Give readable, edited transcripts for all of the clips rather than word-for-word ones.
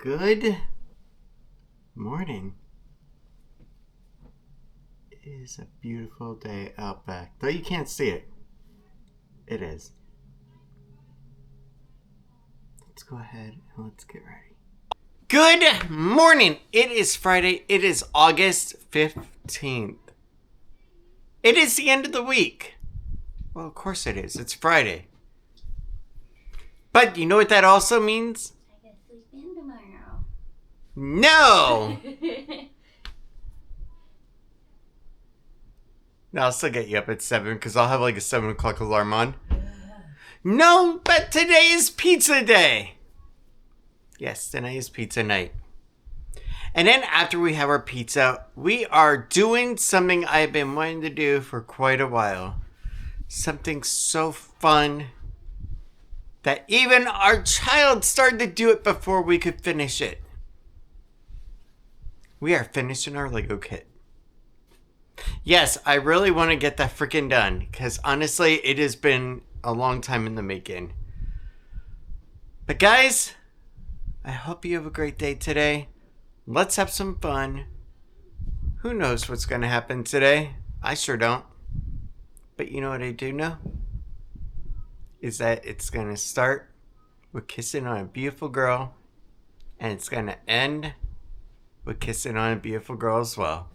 Good morning. It is a beautiful day out back. Though you can't see it. It is. Let's go ahead and let's get ready. Good morning. It is Friday. It is August 15th. It is the end of the week. Well, of course it is. It's Friday. But you know what that also means? I gotta sleep in tomorrow. No! No, I'll still get you up at 7 because I'll have like a 7 o'clock alarm on. No, but today is pizza day. Yes, tonight is pizza night. And then after we have our pizza, we are doing something I've been wanting to do for quite a while. Something so fun that even our child started to do it before we could finish it. We are finishing our Lego kit. Yes, I really want to get that freaking done because honestly, it has been a long time in the making. But guys, I hope you have a great day today. Let's have some fun. Who knows what's going to happen today? I sure don't. But you know what I do know? Is that it's going to start with kissing on a beautiful girl. And it's going to end with kissing on a beautiful girl as well.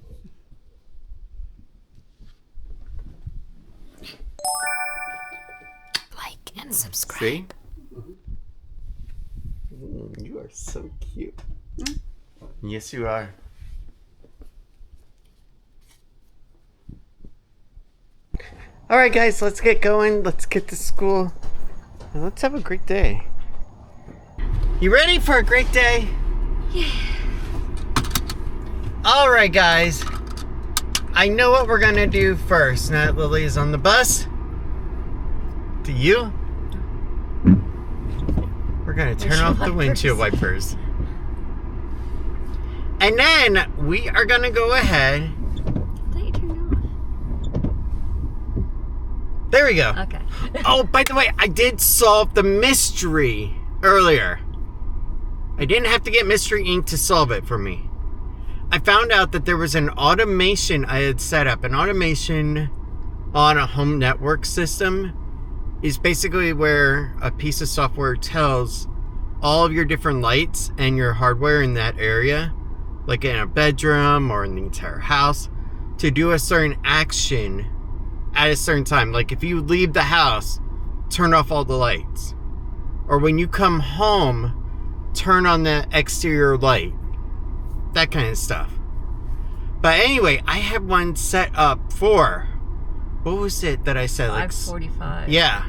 Like and subscribe. See? You are so cute. Yes, you are. Alright guys, let's get going. Let's get to school. And let's have a great day. You ready for a great day? Yeah. Alright guys. I know what we're going to do first. Now that Lily is on the bus. Do you? We're going to turn off the windshield wipers. And then we are going to go ahead. I thought you turned it off. There we go. Okay. Oh, by the way, I did solve the mystery earlier. I didn't have to get Mystery Inc. to solve it for me. I found out that there was an automation I had set up. An automation on a home network system is basically where a piece of software tells all of your different lights and your hardware in that area, like in a bedroom or in the entire house, to do a certain action at a certain time. Like if you leave the house, turn off all the lights. Or when you come home, turn on the exterior light. That kind of stuff. But anyway, I have one set up for, what was it that I said? 5:45. Yeah.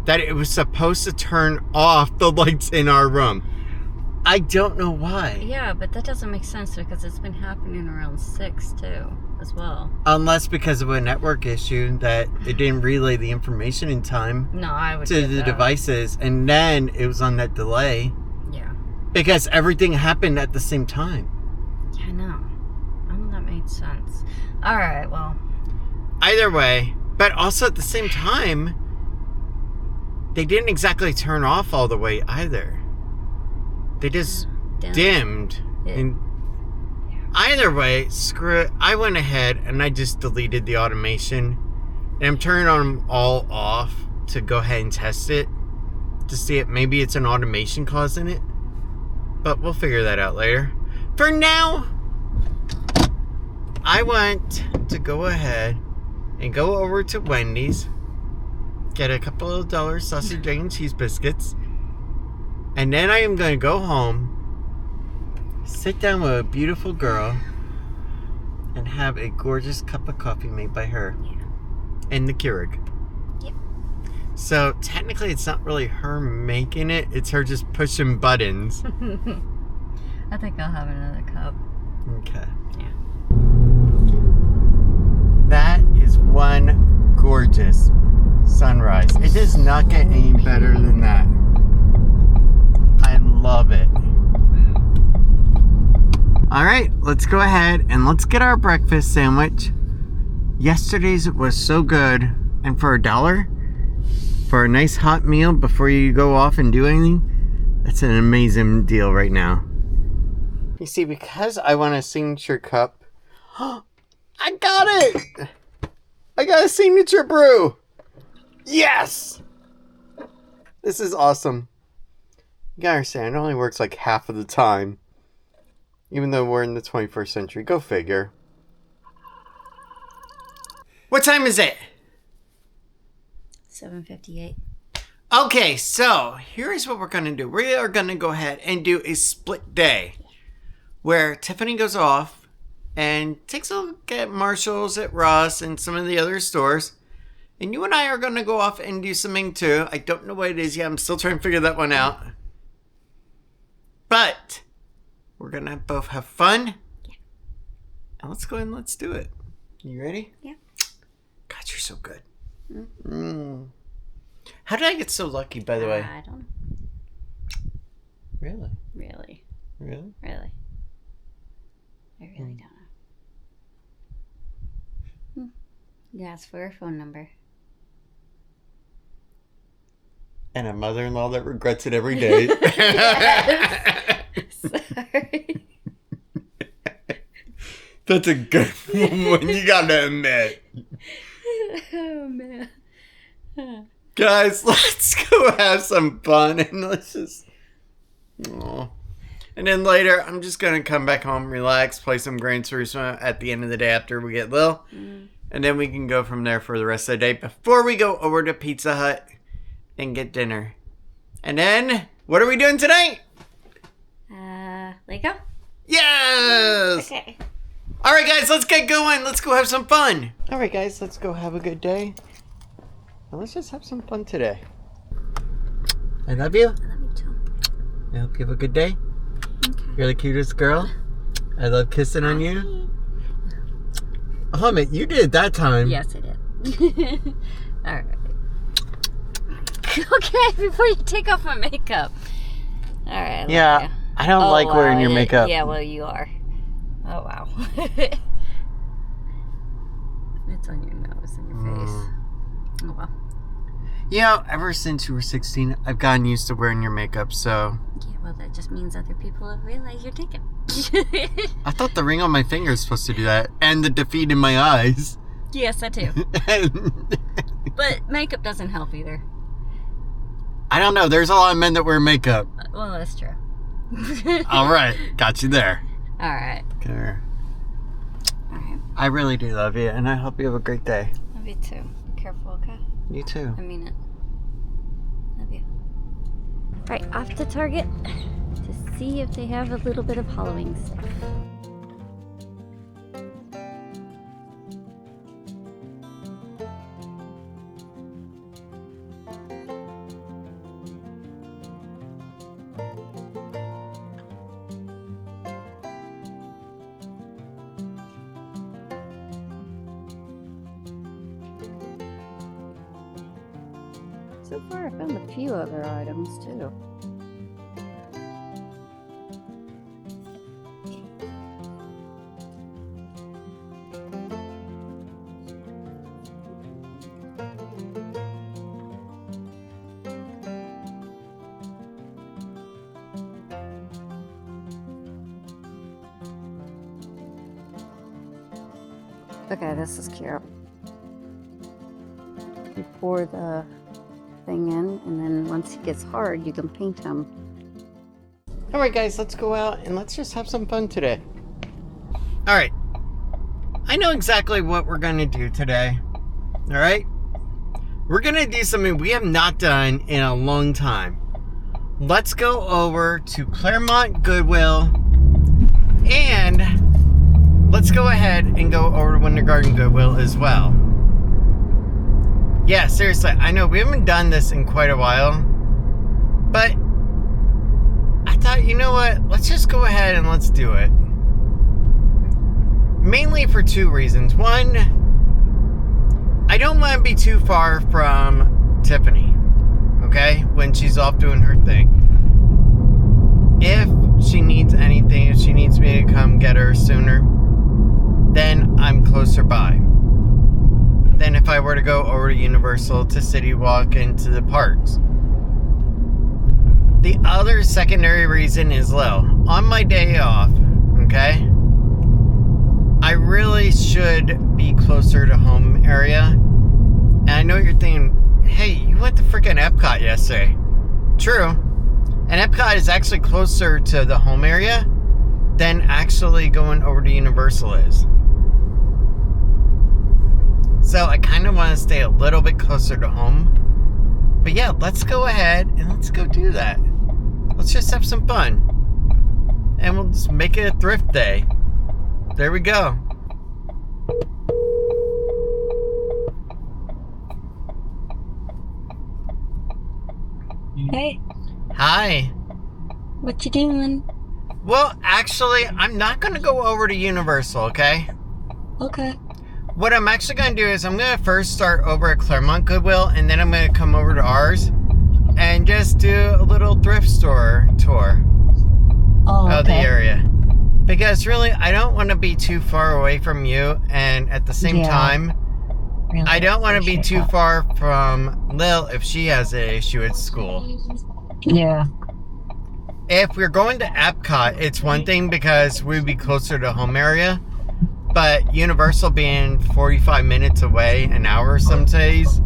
That it was supposed to turn off the lights in our room. I don't know why. Yeah, but that doesn't make sense because it's been happening around 6 too, as well. Unless because of a network issue that it didn't relay the information in time No, I would to the devices, and then it was on that delay. Yeah. Because everything happened at the same time. Yeah, I know. That made sense. All right, well. Either way, but also at the same time, they didn't exactly turn off all the way either. They just dimmed. And either way, screw it. I went ahead and I just deleted the automation. And I'm turning them all off to go ahead and test it. To see it. Maybe it's an automation causing it. But we'll figure that out later. For now, I want to go ahead and go over to Wendy's. Get a couple of $1 sausage, egg, and cheese biscuits. And then I am going to go home, sit down with a beautiful girl, and have a gorgeous cup of coffee made by her. Yeah. In the Keurig. Yep. So technically it's not really her making it, it's her just pushing buttons. I think I'll have another cup. Okay. Yeah. That is one gorgeous sunrise. It does not get any better than that. I love it. All right, let's go ahead and let's get our breakfast sandwich. Yesterday's was so good, and for $1 for a nice hot meal before you go off and do anything, That's an amazing deal right now. You see, because I want a signature cup, I got it! I got a signature brew! Yes! This is awesome. You gotta understand, it only works like half of the time. Even though we're in the 21st century. Go figure. What time is it? 7:58. Okay, so here's what we're going to do. We are going to go ahead and do a split day where Tiffany goes off and takes a look at Marshall's, at Ross, and some of the other stores. And you and I are going to go off and do something too. I don't know what it is yet. I'm still trying to figure that one out. But we're going to both have fun. Yeah. And let's go and let's do it. You ready? Yeah. God, you're so good. How did I get so lucky, by the way? I don't know. Really? Really? Really? Really? I really don't know. You asked for her phone number. And a mother-in-law that regrets it every day. Sorry. That's a good one, you gotta admit. Oh, man. Guys, let's go have some fun and let's just... Aww. And then later, I'm just gonna come back home, relax, play some Gran Turismo at the end of the day after we get Lil. And then we can go from there for the rest of the day before we go over to Pizza Hut and get dinner. And then, what are we doing tonight? Lego? Yes! Okay. Alright guys, let's get going. Let's go have some fun. Alright guys, let's go have a good day. And let's just have some fun today. I love you. I love you too. I hope you have a good day. Okay. You're the cutest girl. I love kissing on you. Oh, man, you did it that time. Yes, I did. Alright. Okay, before you take off my makeup. Alright. Yeah, I don't like wearing your makeup. Yeah, well, you are. Oh, wow. It's on your nose and your face. Oh, well. Yeah, ever since you were 16, I've gotten used to wearing your makeup, so... Yeah, well, that just means other people have realized you're taken. I thought the ring on my finger is supposed to do that. And the defeat in my eyes. Yes, that too. But makeup doesn't help either. I don't know. There's a lot of men that wear makeup. Well, that's true. All right. Got you there. All right. Come here. All right. I really do love you, and I hope you have a great day. Love you too. Be careful, okay? You too. I mean it. Love you. All right, off to Target to see if they have a little bit of Halloween stuff. So far, I found a few other items too. Okay, this is cute. You pour the thing in, and then once he gets hard, you can paint him. Alright guys, let's go out and let's just have some fun today. Alright. I know exactly what we're going to do today. Alright? We're going to do something we have not done in a long time. Let's go over to Clermont Goodwill and let's go ahead and go over to Winter Garden Goodwill as well. Yeah, seriously, I know we haven't done this in quite a while, but I thought, you know what, let's just go ahead and let's do it. Mainly for two reasons. One, I don't want to be too far from Tiffany, okay, when she's off doing her thing. If she needs anything, if she needs me to come get her sooner, then I'm closer by than if I were to go over to Universal, to City Walk, and to the parks. The other secondary reason is Lil. On my day off, okay, I really should be closer to home area. And I know you're thinking, hey, you went to freaking Epcot yesterday. True. And Epcot is actually closer to the home area than actually going over to Universal is. So I kind of want to stay a little bit closer to home. But yeah, let's go ahead and let's go do that. Let's just have some fun. And we'll just make it a thrift day. There we go. Hey. Hi. What you doing? Well, actually, I'm not going to go over to Universal, okay? Okay. What I'm actually going to do is I'm going to first start over at Clermont Goodwill, and then I'm going to come over to ours and just do a little thrift store tour of the area. Because really, I don't want to be too far away from you, and at the same time, really, I don't want to be too far from Lil if she has an issue at school. Yeah. If we're going to Epcot, it's one thing because we'd be closer to home area. But Universal being 45 minutes away, an hour some days,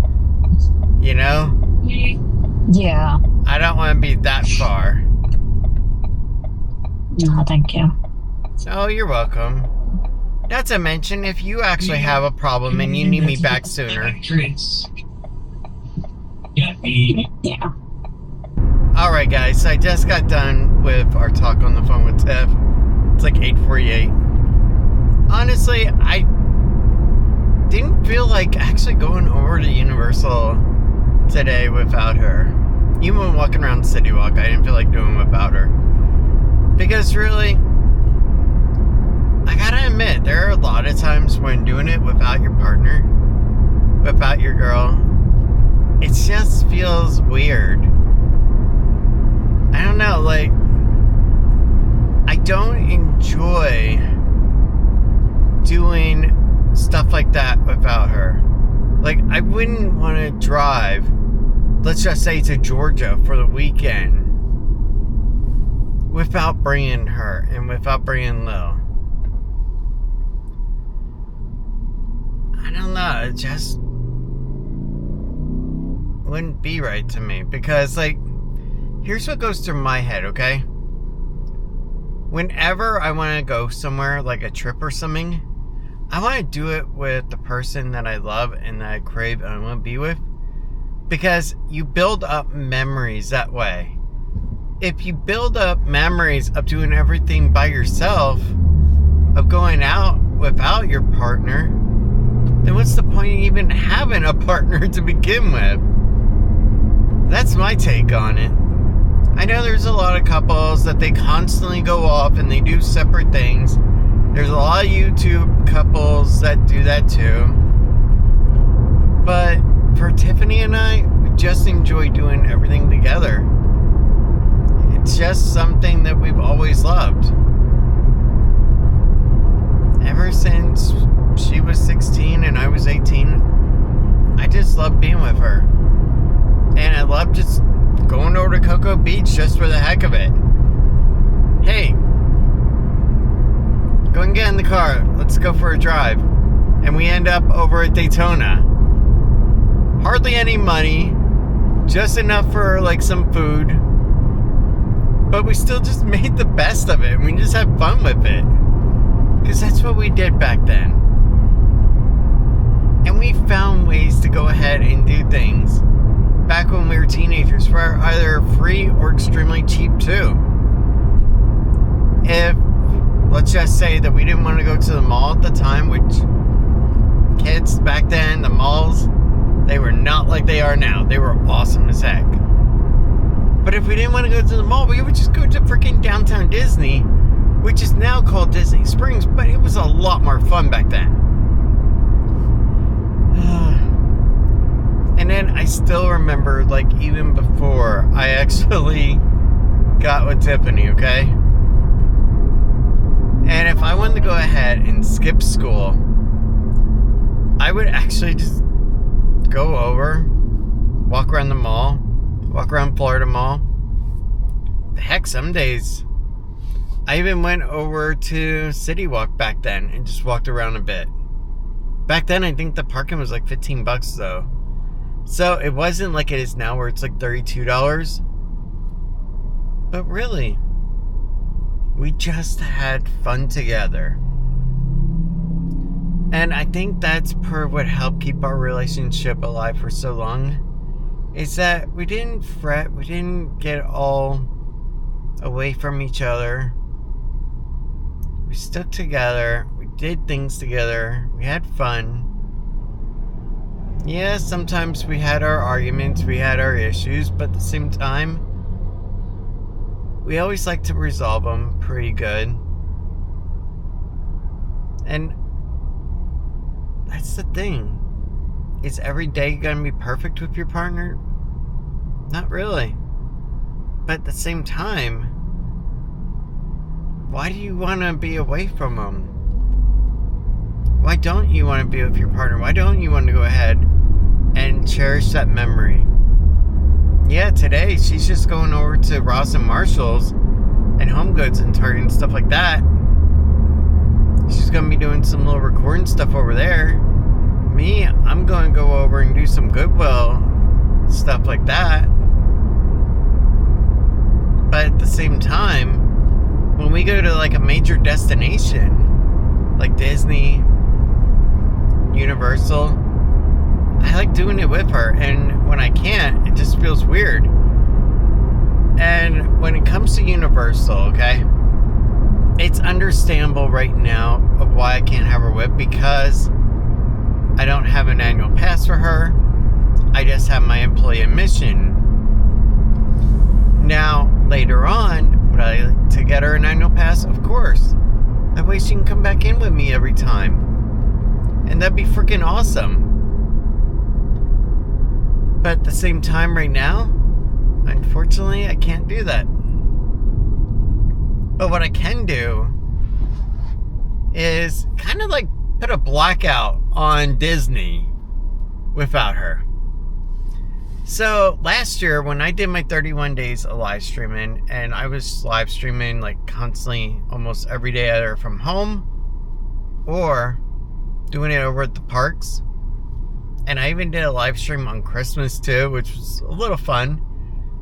you know? Yeah. I don't want to be that far. No, thank you. Oh, you're welcome. Not to mention, if you actually have a problem and you need me back sooner. Yeah. Alright guys, so I just got done with our talk on the phone with Tiff. It's like 8:48. Honestly, I didn't feel like actually going over to Universal today without her. Even when walking around City Walk, I didn't feel like doing without her. Because really, I gotta admit, there are a lot of times when doing it without your partner, without your girl, it just feels weird. I don't know, like, I don't enjoy doing stuff like that without her. Like, I wouldn't want to drive, let's just say, to Georgia for the weekend without bringing her and without bringing Lil. I don't know, it just wouldn't be right to me. Because, like, here's what goes through my head, okay? Whenever I want to go somewhere, like a trip or something, I want to do it with the person that I love and that I crave and I want to be with. Because you build up memories that way. If you build up memories of doing everything by yourself, of going out without your partner, then what's the point of even having a partner to begin with? That's my take on it. I know there's a lot of couples that they constantly go off and they do separate things. There's a lot of YouTube couples that do that too. But for Tiffany and I, we just enjoy doing everything together. It's just something that we've always loved. Ever since she was 16 and I was 18, I just loved being with her. And I love just going over to Cocoa Beach just for the heck of it. Hey, go and get in the car. Let's go for a drive. And we end up over at Daytona. Hardly any money. Just enough for like some food. But we still just made the best of it. And we just had fun with it. Because that's what we did back then. And we found ways to go ahead and do things back when we were teenagers for either free or extremely cheap too. If, let's just say that we didn't want to go to the mall at the time, which kids back then, the malls, they were not like they are now. They were awesome as heck. But if we didn't want to go to the mall, we would just go to freaking downtown Disney, which is now called Disney Springs, but it was a lot more fun back then. And then I still remember, like, even before I actually got with Tiffany, okay? And if I wanted to go ahead and skip school, I would actually just go over, walk around the mall, walk around Florida Mall, Heck, some days. I even went over to City Walk back then and just walked around a bit. Back then, I think the parking was like $15 though. So it wasn't like it is now where it's like $32. But really, we just had fun together. And I think that's per what helped keep our relationship alive for so long, is that we didn't fret, we didn't get all away from each other. We stuck together, we did things together, we had fun. Yeah, sometimes we had our arguments, we had our issues, but at the same time, we always like to resolve them pretty good. And that's the thing. Is every day gonna be perfect with your partner? Not really. But at the same time, why do you want to be away from them? Why don't you want to be with your partner? Why don't you want to go ahead and cherish that memory? Yeah, today she's just going over to Ross and Marshall's and Home Goods and Target and stuff like that. She's going to be doing some little recording stuff over there. Me, I'm going to go over and do some Goodwill stuff like that. But at the same time, when we go to like a major destination, like Disney, Universal, I like doing it with her. And when I can't, it just feels weird. And when it comes to Universal, okay, it's understandable right now of why I can't have her with, because I don't have an annual pass for her. I just have my employee admission. Now, later on, would I like to get her an annual pass? Of course. That way she can come back in with me every time. And that'd be freaking awesome. But at the same time right now, unfortunately, I can't do that. But what I can do is kind of like put a blackout on Disney without her. So last year when I did my 31 days of live streaming, and I was live streaming like constantly almost every day, either from home or doing it over at the parks. And I even did a live stream on Christmas too, which was a little fun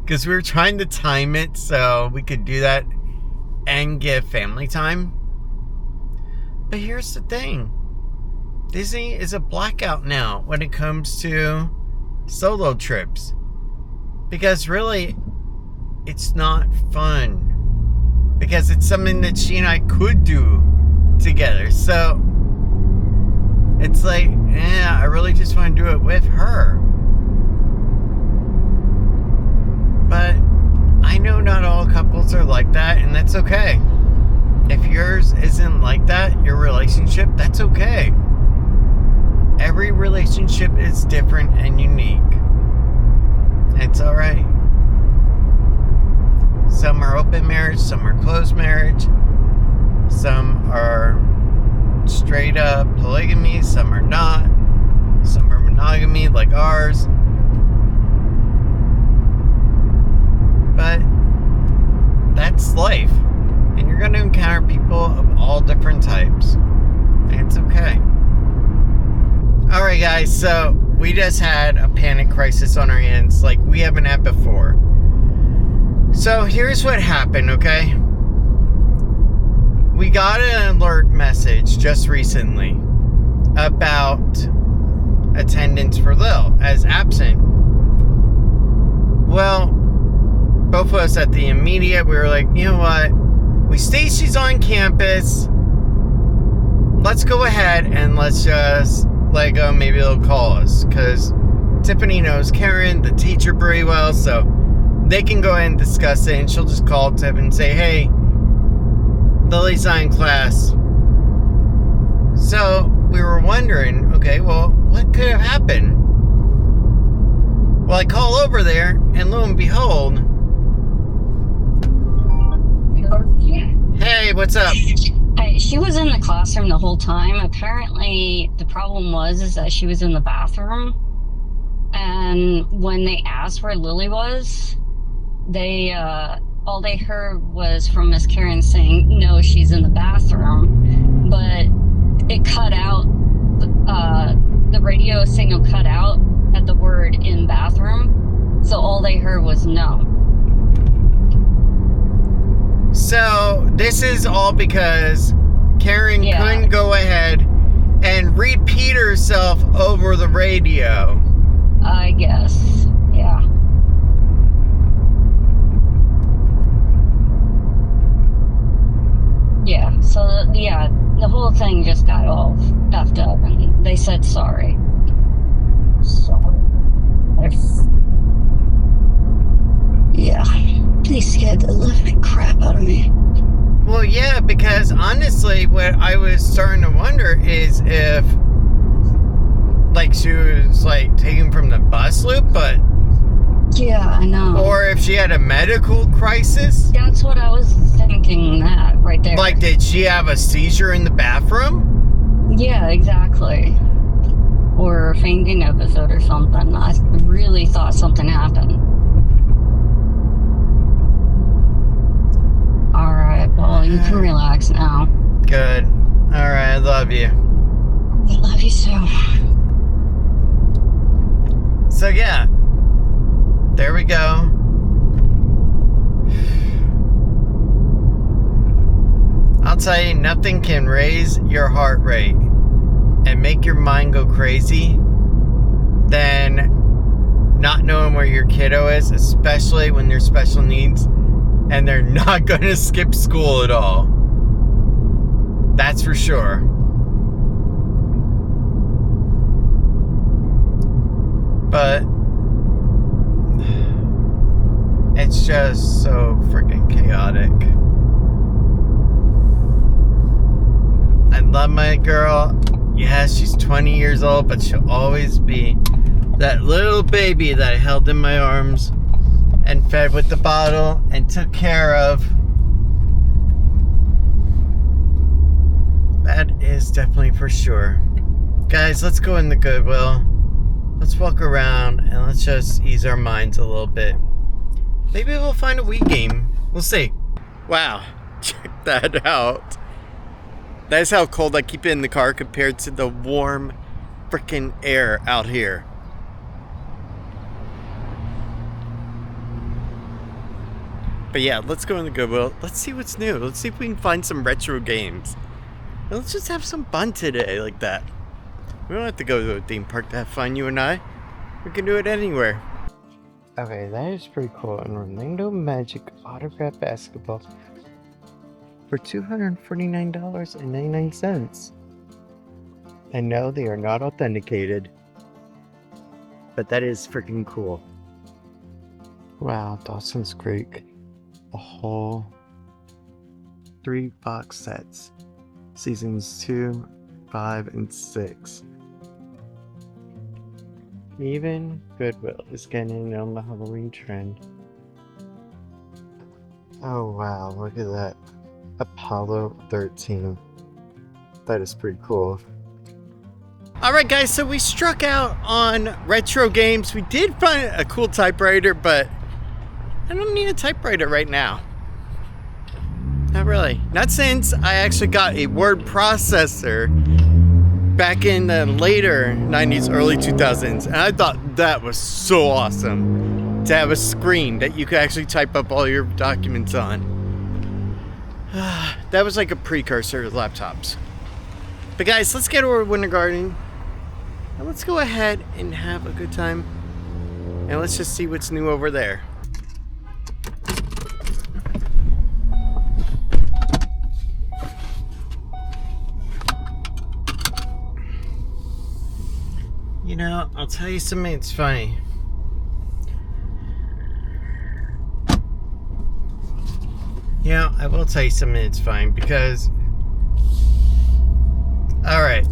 because we were trying to time it so we could do that and give family time. But here's the thing. Disney is a blackout now when it comes to solo trips, because really it's not fun, because it's something that she and I could do together. So it's like, yeah, I really just want to do it with her. But I know not all couples are like that, and that's okay. If yours isn't like that, your relationship, that's okay. Every relationship is different and unique. It's alright. Some are open marriage, some are closed marriage, some are straight up polygamy, some are not, some are monogamy like ours. But that's life. And you're going to encounter people of all different types. And it's okay. Alright guys, so we just had a panic crisis on our hands like we haven't had before. So here's what happened, okay? We got an alert message just recently about attendance for Lil as absent. Well, both of us at the immediate, we were like, you know what? We see she's on campus. Let's go ahead and let's just let go. Maybe they'll call us, because Tiffany knows Karen, the teacher, pretty well, so they can go ahead and discuss it, and she'll just call Tiff and say, hey, Lily's not in class. So we were wondering, okay, well, what could have happened? Well, I call over there, and lo and behold, hey, what's up? She was in the classroom the whole time. Apparently, the problem was that she was in the bathroom. And when they asked where Lily was, they all they heard was from Miss Karen saying, no, she's in the bathroom. But it cut out, the radio signal cut out at the word in bathroom. So all they heard was no. So this is all because Karen couldn't go ahead and repeat herself over the radio. I guess, yeah. Yeah, so the whole thing just got all effed up, and they said sorry. Yeah, they scared the living crap out of me. Well, yeah, because honestly, what I was starting to wonder is if, like, she was, like, taken from the bus loop, but... Yeah, I know. Or if she had a medical crisis. That's what I was thinking, that right there. Like, did she have a seizure in the bathroom? Yeah, exactly. Or a fainting episode or something. I really thought something happened. Alright, well, you can relax now. Good. Alright, I love you. I love you too. So, yeah. There we go. I'll tell you, nothing can raise your heart rate and make your mind go crazy than not knowing where your kiddo is, especially when they're special needs and they're not going to skip school at all. That's for sure. But it's just so freaking chaotic. I love my girl. Yes, she's 20 years old, but she'll always be that little baby that I held in my arms and fed with the bottle and took care of. That is definitely for sure. Guys, let's go in the Goodwill. Let's walk around and let's just ease our minds a little bit. Maybe we'll find a Wii game. We'll see. Wow, check that out. That's how cold I keep it in the car compared to the warm freaking air out here. But yeah, let's go in the Goodwill. Let's see what's new. Let's see if we can find some retro games. And let's just have some fun today like that. We don't have to go to a theme park to have fun, you and I. We can do it anywhere. Okay, that is pretty cool. And Orlando Magic autographed basketball for $249.99. I know they are not authenticated, but that is freaking cool. Wow, Dawson's Creek. A whole 3 box sets. Seasons 2, 5, and 6. Even Goodwill is getting in on the Halloween trend. Oh wow, look at that. Apollo 13. That is pretty cool. Alright guys, so we struck out on retro games. We did find a cool typewriter, but I don't need a typewriter right now. Not really. Not since I actually got a word processor back in the later 90s, early 2000s. And I thought that was so awesome to have a screen that you could actually type up all your documents on. That was like a precursor to laptops. But guys, let's get over to Winter Garden. And let's go ahead and have a good time. And let's just see what's new over there. You know, I'll tell you something that's funny. Yeah, I will tell you something that's fine because... Alright.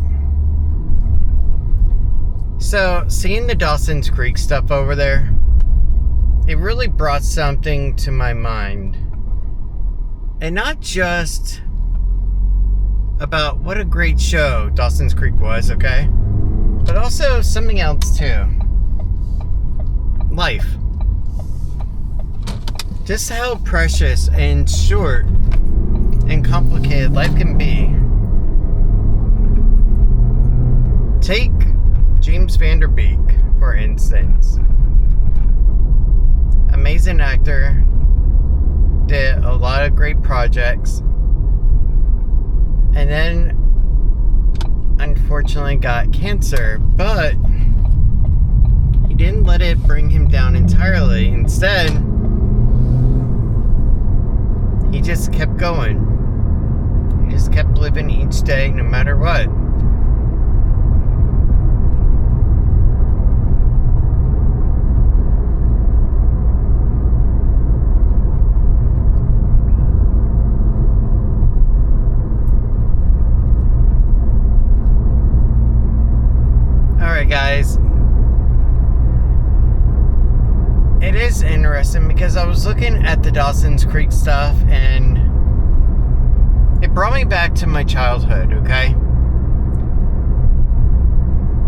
So, seeing the Dawson's Creek stuff over there, it really brought something to my mind. And not just about what a great show Dawson's Creek was, okay? But also something else too. Life. just how precious and short and complicated life can be. Take James Van Der Beek, for instance. Amazing actor, did a lot of great projects, and then unfortunately got cancer, but he didn't let it bring him down entirely. Instead, he just kept going. He just kept living each day no matter what. Alright guys, it is interesting because I was looking at the Dawson's Creek stuff and it brought me back to my childhood, okay?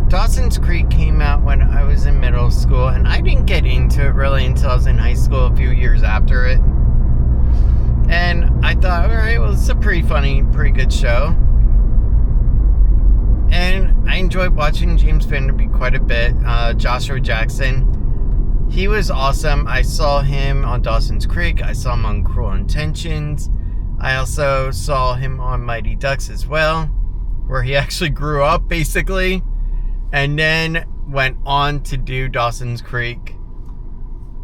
Dawson's Creek came out when I was in middle school, and I didn't get into it really until I was in high school a few years after it. And I thought, alright, well, it's a pretty funny, pretty good show. And I enjoyed watching James Van Der Beek quite a bit. Joshua Jackson, he was awesome. I saw him on Dawson's Creek. I saw him on Cruel Intentions. I also saw him on Mighty Ducks as well, where he actually grew up, basically, and then went on to do Dawson's Creek.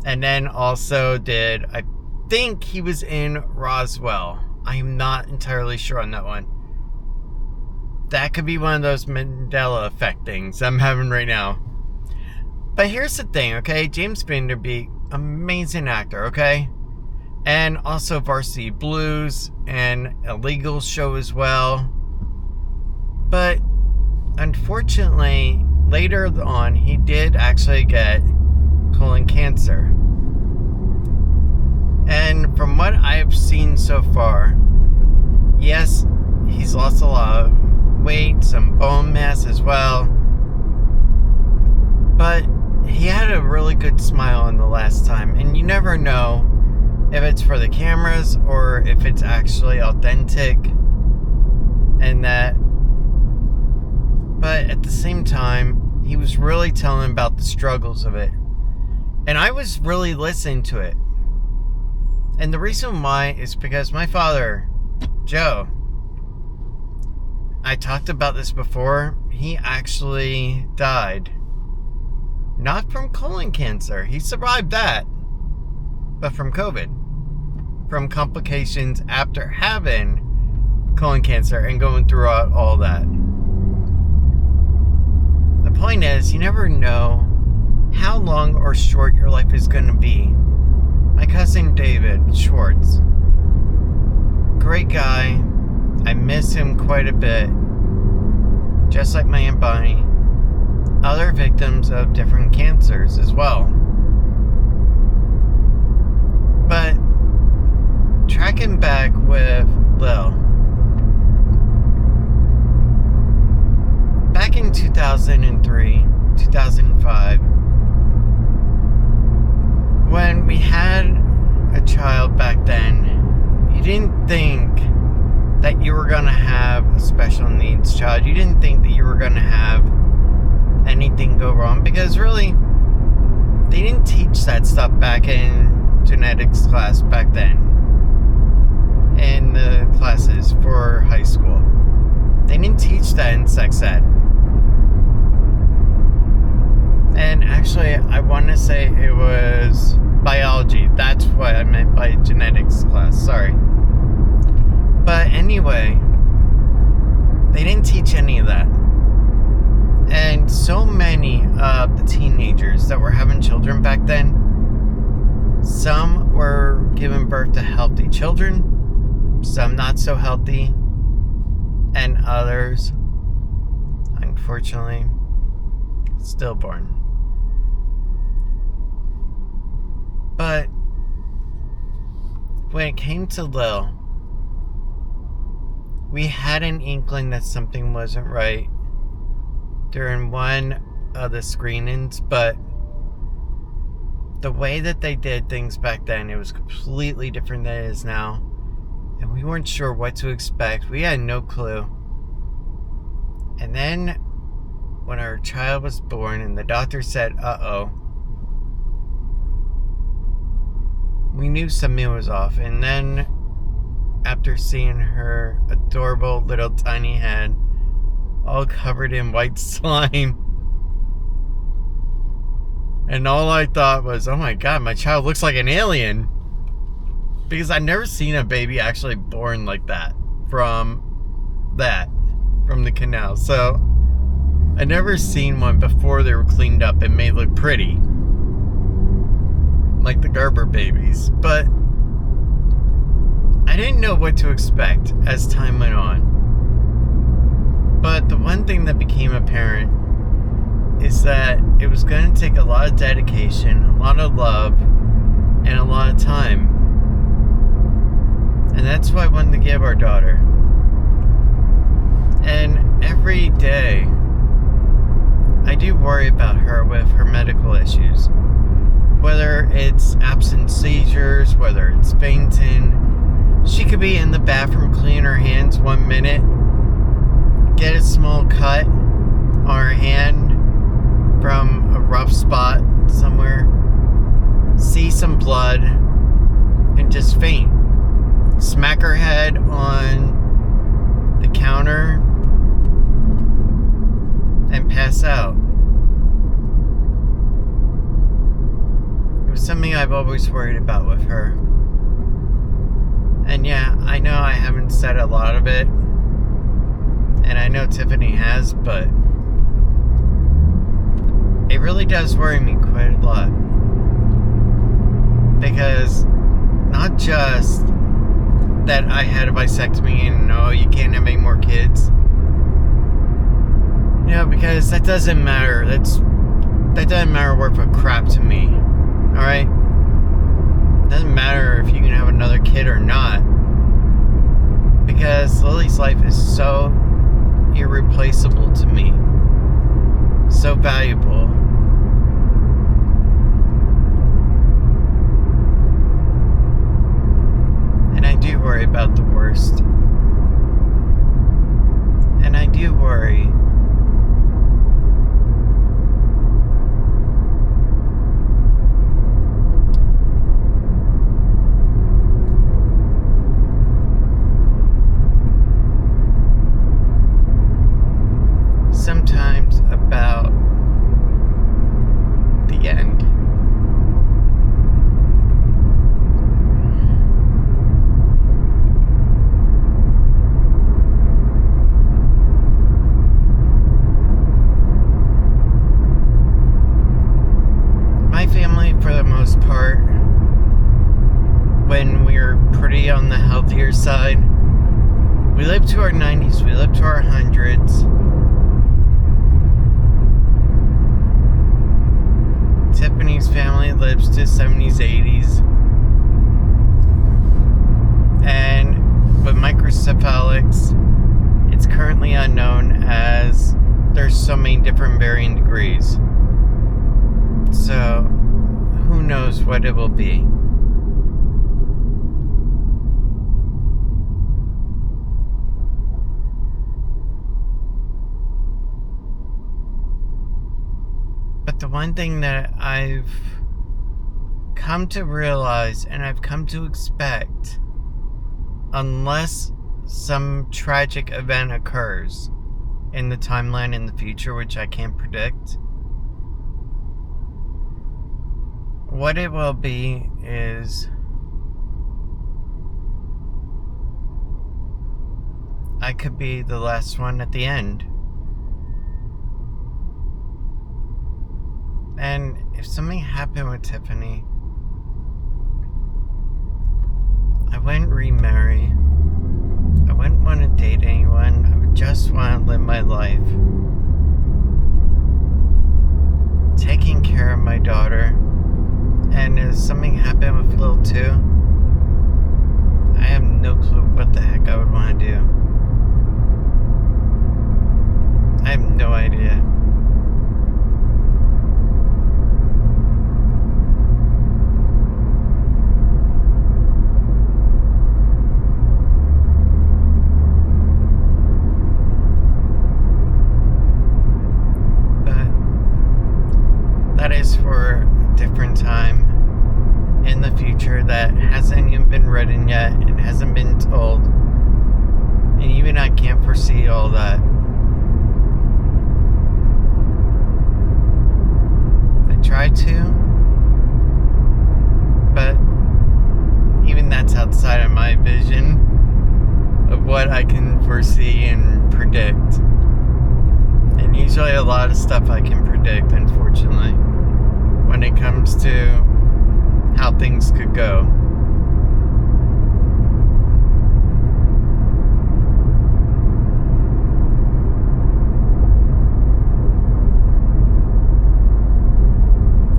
And then also did, I think he was in Roswell. I am not entirely sure on that one. That could be one of those Mandela effect things I'm having right now. But here's the thing, okay? James Van Der Beek, amazing actor, okay? And also Varsity Blues and Illegal show as well. But unfortunately, later on, he did actually get colon cancer. And from what I've seen so far, yes, he's lost a lot of weight, some bone mass as well. But he had a really good smile in the last time, and you never know if it's for the cameras or if it's actually authentic and that. But at the same time, he was really telling about the struggles of it, and I was really listening to it. And the reason why is because my father, Joe, I talked about this before, he actually died. Not from colon cancer, he survived that, but from COVID. From complications after having colon cancer and going through all that. The point is, you never know how long or short your life is going to be. My cousin David Schwartz, great guy. I miss him quite a bit. Just like my Aunt Bonnie. Other victims of different cancers as well. But tracking back with Lil. Back in 2003, 2005, when we had a child back then, you didn't think that you were going to have a special needs child. You didn't think that you were going to have anything go wrong, because really, they didn't teach that stuff back in genetics class back then, in the classes for high school. They didn't teach that in sex ed. And actually, I want to say it was biology. That's what I meant by genetics class, sorry. But anyway, they didn't teach any of that. And so many of the teenagers that were having children back then, some were giving birth to healthy children, some not so healthy, and others, unfortunately, stillborn. But when it came to Lil, we had an inkling that something wasn't right during one of the screenings, but the way that they did things back then, it was completely different than it is now. And we weren't sure what to expect. We had no clue. And then when our child was born and the doctor said, uh-oh, we knew something was off. And then after seeing her adorable little tiny head all covered in white slime, and all I thought was, oh my god, my child looks like an alien. Because I'd never seen a baby actually born like that from the canal. So I'd never seen one before they were cleaned up and made look pretty, like the Gerber babies. But I didn't know what to expect as time went on. But the one thing that became apparent is that it was going to take a lot of dedication, a lot of love, and a lot of time. And that's why I wanted to give our daughter. And every day, I do worry about her with her medical issues. Whether it's absent seizures, whether it's fainting. She could be in the bathroom cleaning her hands one minute, get a small cut on her hand from a rough spot somewhere, see some blood, and just faint. Smack her head on the counter and pass out. It was something I've always worried about with her. And yeah, I know I haven't said a lot of it, and I know Tiffany has, but it really does worry me quite a lot. Because not just that I had a vasectomy and no, you can't have any more kids. You know, because that doesn't matter. That doesn't matter worth a crap to me. Alright? It doesn't matter if you can have another kid or not. Because Lily's life is so irreplaceable to me. So valuable. And I do worry about the worst. And I do worry sometimes about the end. My family, for the most part, when we were pretty on the healthier side, we lived to our 90s, we lived to our 100s. Tiffany's family lives to 70s, 80s. And with microcephalics, it's currently unknown as there's so many different varying degrees. So, who knows what it will be. But the one thing that I've come to realize and I've come to expect, unless some tragic event occurs in the timeline in the future, which I can't predict, what it will be is I could be the last one at the end. And if something happened with Tiffany, I wouldn't remarry. I wouldn't want to date anyone. I would just want to live my life taking care of my daughter. And if something happened with Lil too, I have no clue what the heck I would want to do. I have no idea. hasn't been told. And even I can't foresee all that. I try to, but even that's outside of my vision of what I can foresee and predict. And usually a lot of stuff I can predict, unfortunately, when it comes to how things could go.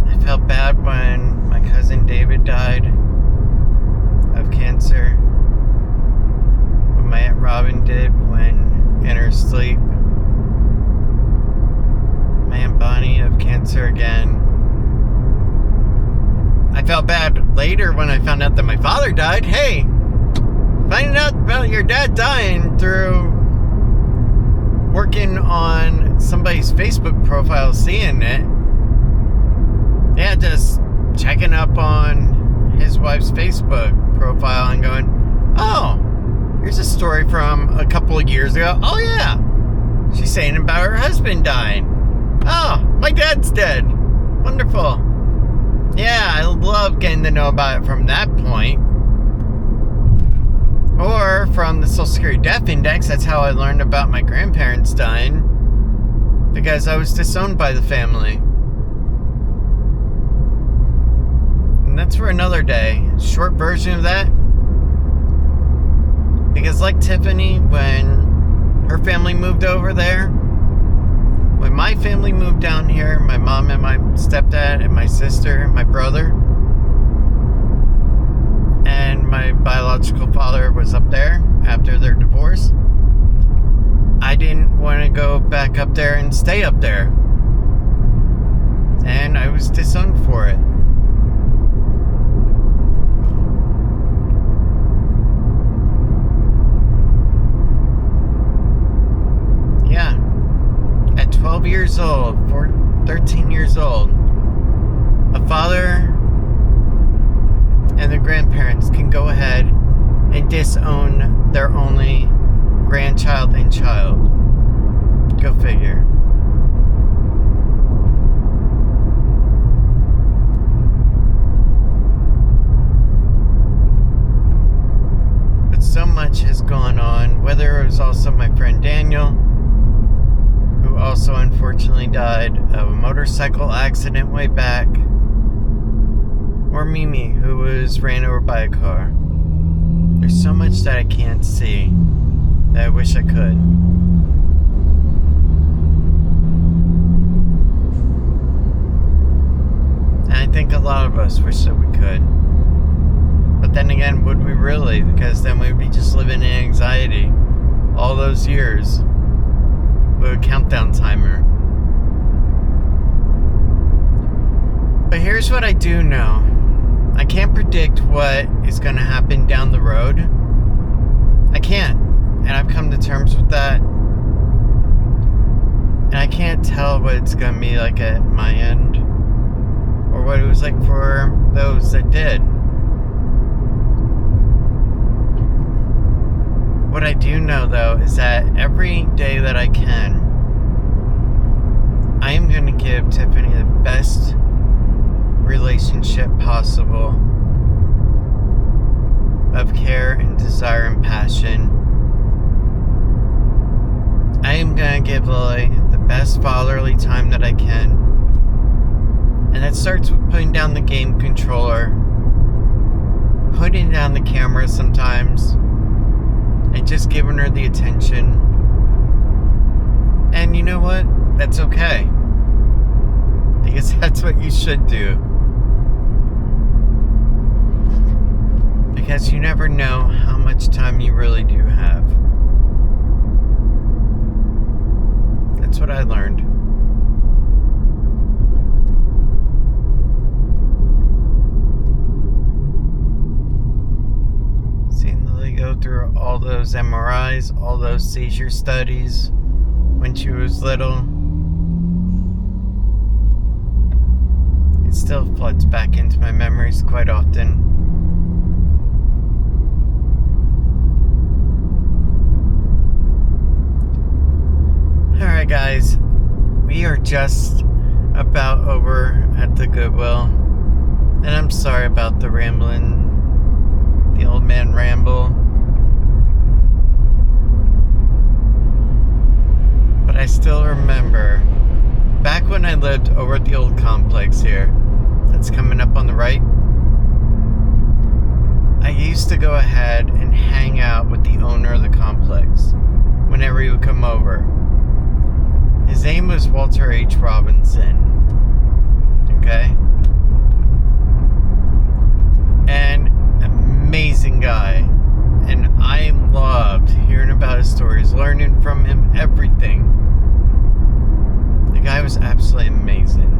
I felt bad when my cousin David died of cancer. What my Aunt Robin did when in her sleep. My Aunt Bonnie of cancer again. I felt bad later when I found out that my father died. Hey, finding out about your dad dying through working on somebody's Facebook profile, seeing it. Yeah, just checking up on his wife's Facebook profile and going, oh, here's a story from a couple of years ago. Oh yeah, she's saying about her husband dying. Oh, my dad's dead. Wonderful. Yeah, I love getting to know about it from that point. Or from the Social Security Death Index. That's how I learned about my grandparents dying. Because I was disowned by the family. And that's for another day. Short version of that. Because like Tiffany, when her family moved over there, when my family moved down here, my mom and my stepdad and my sister and my brother, and my biological father was up there after their divorce, I didn't want to go back up there and stay up there. And I was disowned for it. Yeah. At 12 years old, 13 years old, a father and the grandparents can go ahead and disown their only grandchild and child. Go figure. But so much has gone on, whether it was also my friend Daniel, who also unfortunately died of a motorcycle accident way back, or Mimi, who was ran over by a car. There's so much that I can't see that I wish I could. And I think a lot of us wish that we could. But then again, would we really? Because then we'd be just living in anxiety all those years with a countdown timer. But here's what I do know. I can't predict what is going to happen down the road. I can't. And I've come to terms with that. And I can't tell what it's going to be like at my end, or what it was like for those that did. What I do know, though, is that every day that I can, I am going to give Tiffany the best relationship possible of care and desire and passion. I am going to give Lily the best fatherly time that I can. And that starts with putting down the game controller, putting down the camera sometimes, and just giving her the attention. And you know what? That's okay. Because that's what you should do. Because you never know how much time you really do have. That's what I learned. Seeing Lily go through all those MRIs, all those seizure studies when she was little, it still floods back into my memories quite often. guys, we are just about over at the Goodwill. And I'm sorry about the rambling, the old man ramble. But I still remember back when I lived over at the old complex here, that's coming up on the right. I used to go ahead and hang out with the owner of the complex whenever he would come over. His name was Walter H. Robinson. Okay? An amazing guy. And I loved hearing about his stories, learning from him everything. The guy was absolutely amazing.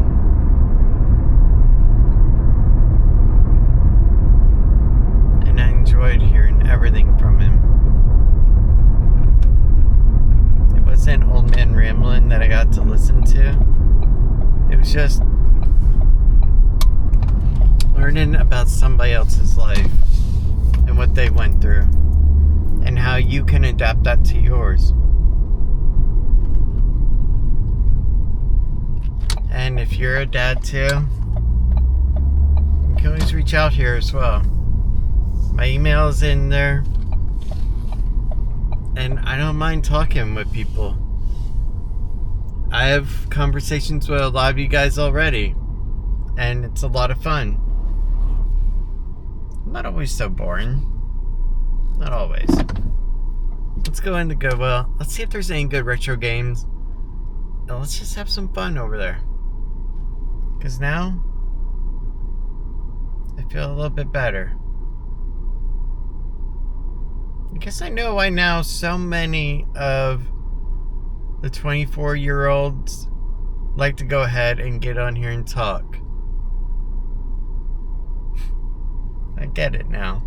And I enjoyed hearing everything from him. It wasn't old man rambling that I got to listen to. It was just learning about somebody else's life and what they went through and how you can adapt that to yours. And if you're a dad too, you can always reach out here as well. My email is in there. And I don't mind talking with people. I have conversations with a lot of you guys already. And it's a lot of fun. Not always so boring. Not always. Let's go into Goodwill. Let's see if there's any good retro games. And let's just have some fun over there. Because now, I feel a little bit better. I guess I know why now so many of the 24-year-olds like to go ahead and get on here and talk. I get it now.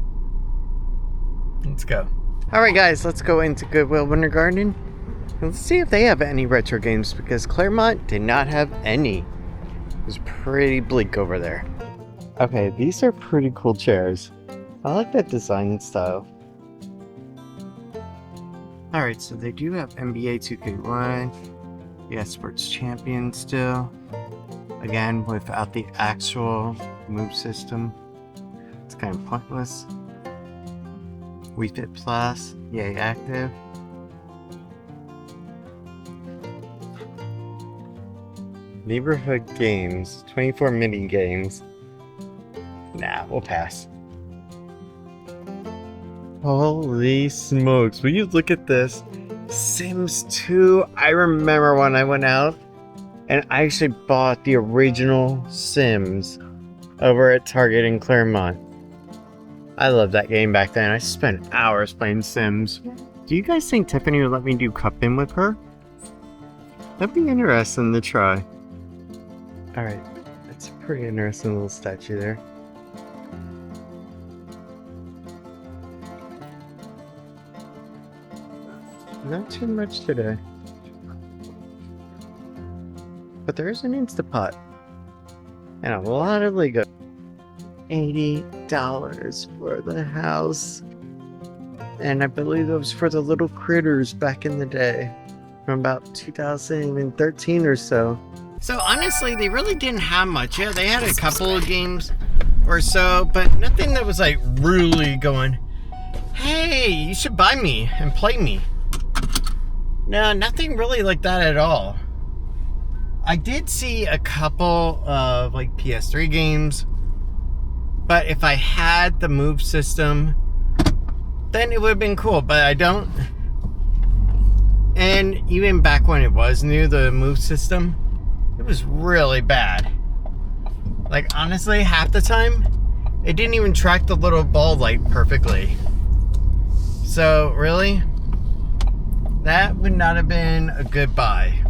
Let's go. Alright guys, let's go into Goodwill Winter Garden. And let's see if they have any retro games, because Clermont did not have any. It was pretty bleak over there. Okay, these are pretty cool chairs. I like that design style. Alright, so they do have NBA 2K1. Yeah, Sports Champion still. Again, without the actual move system. It's kind of pointless. Wii Fit Plus. Yay, active. Neighborhood games. 24 mini games. Nah, we'll pass. Holy smokes, will you look at this? Sims 2. I remember when I went out and I actually bought the original Sims over at Target in Clermont. I loved that game back then. I spent hours playing Sims. Do you guys think Tiffany would let me do cup-in with her? That'd be interesting to try. Alright, that's a pretty interesting little statue there. Not too much today. But there is an Instapot. And a lot of Lego. $80 for the house. And I believe it was for the little critters back in the day. From about 2013 or so. So honestly, they really didn't have much. Yeah, they had a couple of games or so, but nothing that was like really going, hey, you should buy me and play me. No, nothing really like that at all. I did see a couple of like PS3 games, but if I had the move system, then it would have been cool, but I don't. And even back when it was new, the move system, it was really bad. Like honestly, half the time, it didn't even track the little ball light perfectly. So really, that would not have been a good buy.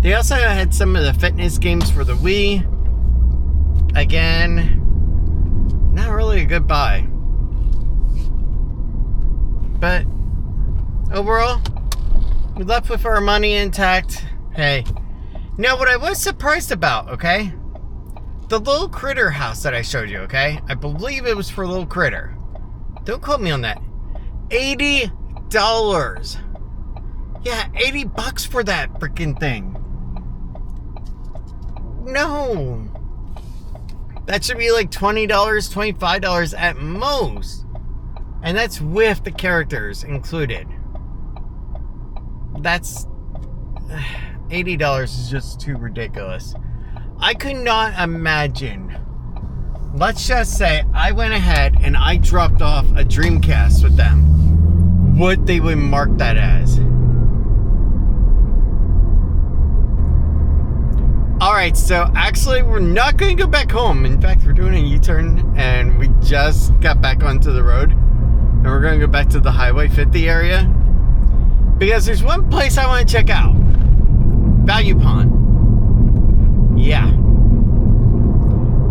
They also had some of the fitness games for the Wii. Again, not really a good buy. But overall, we left with our money intact. Hey, now what I was surprised about, okay? The little critter house that I showed you, okay? I believe it was for a little critter. Don't quote me on that. $80. Yeah, $80 for that freaking thing. No. That should be like $20, $25 at most. And that's with the characters included. That's $80 is just too ridiculous. I could not imagine. Let's just say I went ahead and I dropped off a Dreamcast with them. What they would mark that as. Alright, so actually we're not going to go back home. In fact, we're doing a U-turn and we just got back onto the road. And we're going to go back to the Highway 50 area. Because there's one place I want to check out. Value Pawn. Yeah.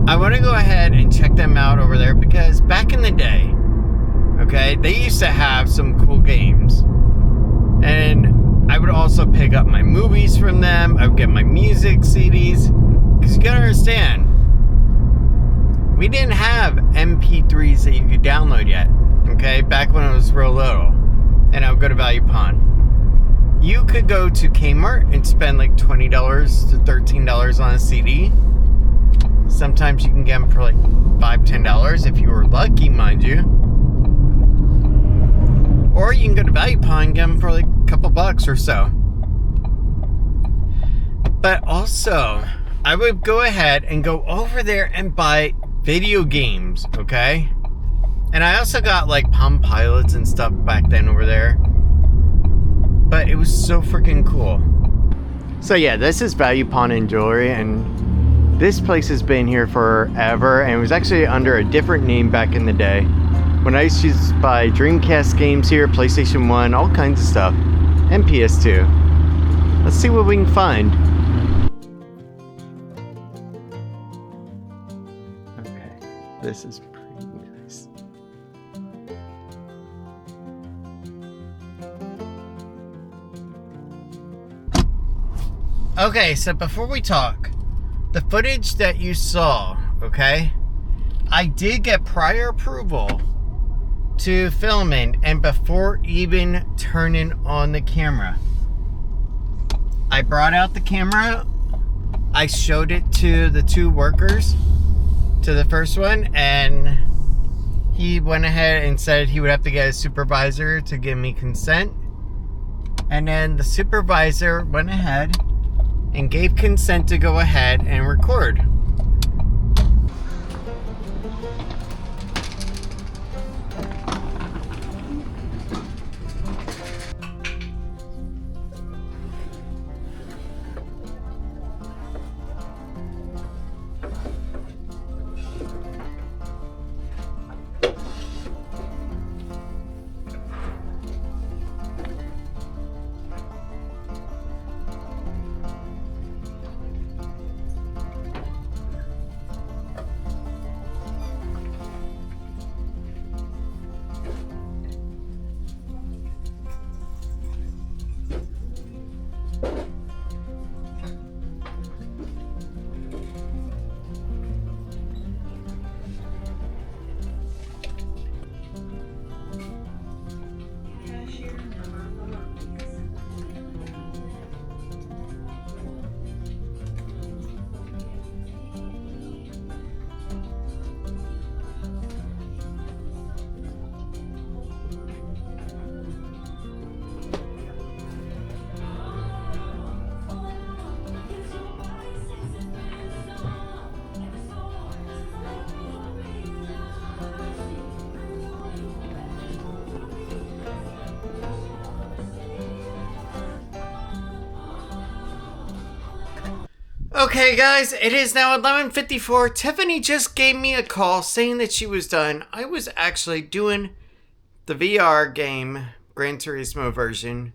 I want to go ahead and check them out over there because back in the day, okay, they used to have some cool games. And I would also pick up my movies from them. I would get my music CDs. Because you gotta understand, we didn't have MP3s that you could download yet. Okay, back when I was real little. And I would go to Value Pawn. You could go to Kmart and spend like $20 to $13 on a CD. Sometimes you can get them for like $5, $10 if you were lucky, mind you. Or you can go to Value Pawn and get them for like a couple bucks or so. But also, I would go ahead and go over there and buy video games, okay? And I also got like Palm Pilots and stuff back then over there. But it was so freaking cool. So yeah, this is Value Pawn and Jewelry, and this place has been here forever, and it was actually under a different name back in the day. When I used to buy Dreamcast games here, PlayStation 1, all kinds of stuff, and PS2. Let's see what we can find. Okay, this is pretty nice. Okay, so before we talk, the footage that you saw, okay, I did get prior approval to filming and before even turning on the camera. I brought out the camera, I showed it to the two workers, to the first one, and he went ahead and said he would have to get a supervisor to give me consent. And then the supervisor went ahead and gave consent to go ahead and record. Okay guys, it is now 11:54. Tiffany just gave me a call saying that she was done. I was actually doing the VR game, Gran Turismo version.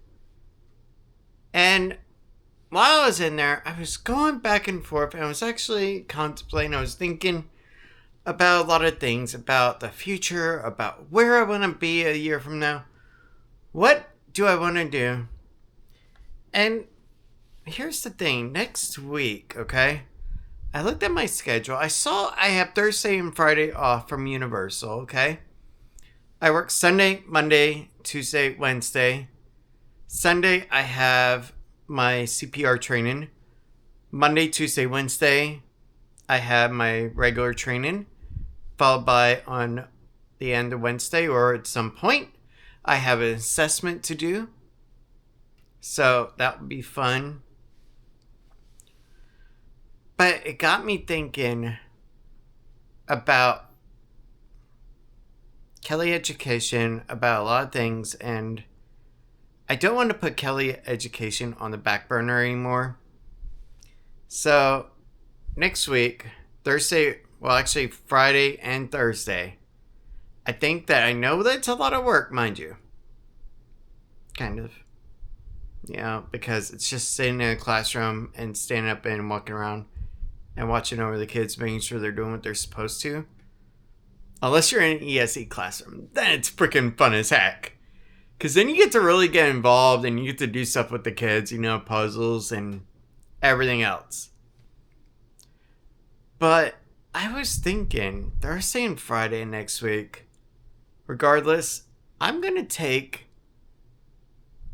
And while I was in there, I was going back and forth and I was actually contemplating, I was thinking about a lot of things, about the future, about where I want to be a year from now. What do I want to do? And here's the thing, next week, okay, I looked at my schedule. I saw I have Thursday and Friday off from Universal, okay? I work Sunday, Monday, Tuesday, Wednesday, Sunday, I have my CPR training. Monday, Tuesday, Wednesday, I have my regular training. Followed by on the end of Wednesday or at some point, I have an assessment to do. So that would be fun. But it got me thinking about Kelly education, about a lot of things, and I don't want to put Kelly education on the back burner anymore. So next week, Thursday, well, actually Friday and Thursday, I think that I know that's a lot of work, mind you. Kind of. Yeah, because it's just sitting in a classroom and standing up and walking around and watching over the kids, making sure they're doing what they're supposed to. Unless you're in an ESE classroom, then it's freaking fun as heck. Because then you get to really get involved and you get to do stuff with the kids, puzzles and everything else. But I was thinking, Thursday and Friday next week, regardless, I'm going to take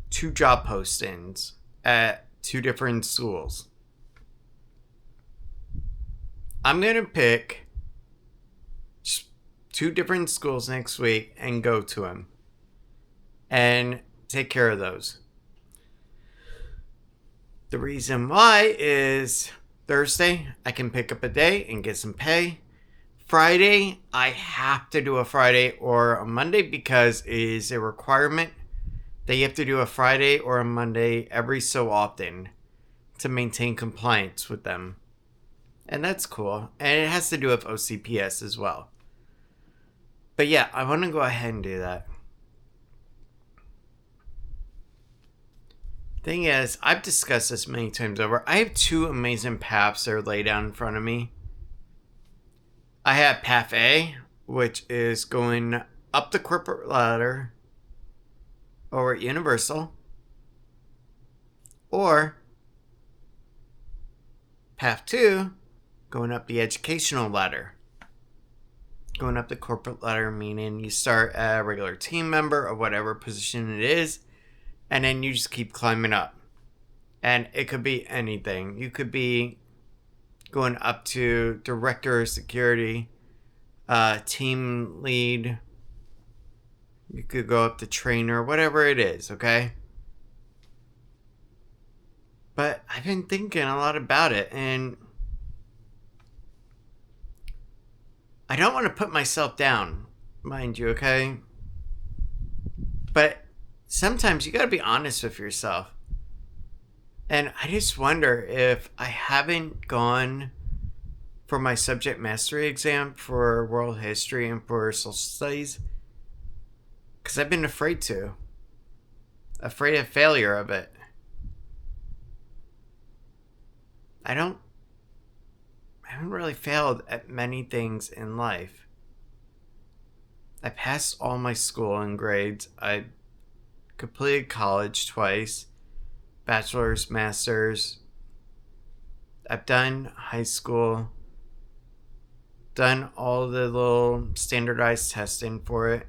2 job postings at 2 different schools. I'm going to pick 2 different schools next week and go to them and take care of those. The reason why is Thursday, I can pick up a day and get some pay. Friday, I have to do a Friday or a Monday because it is a requirement that you have to do a Friday or a Monday every so often to maintain compliance with them. And that's cool. And it has to do with OCPS as well. But yeah, I want to go ahead and do that. Thing is, I've discussed this many times over. I have 2 amazing paths that are laid out in front of me. I have Path A, which is going up the corporate ladder over at Universal. Or Path 2, going up the educational ladder. Going up the corporate ladder, meaning you start a regular team member or whatever position it is, and then you just keep climbing up. And it could be anything. You could be going up to director of security, team lead. You could go up to trainer, whatever it is, okay? But I've been thinking a lot about it, and I don't want to put myself down, mind you, okay? But sometimes you gotta be honest with yourself. And I just wonder if I haven't gone for my subject mastery exam for world history and for social studies. Because I've been afraid to. Afraid of failure of it. I haven't really failed at many things in life. I passed all my schooling grades. I completed college twice. Bachelor's, master's. I've done high school. Done all the little standardized testing for it.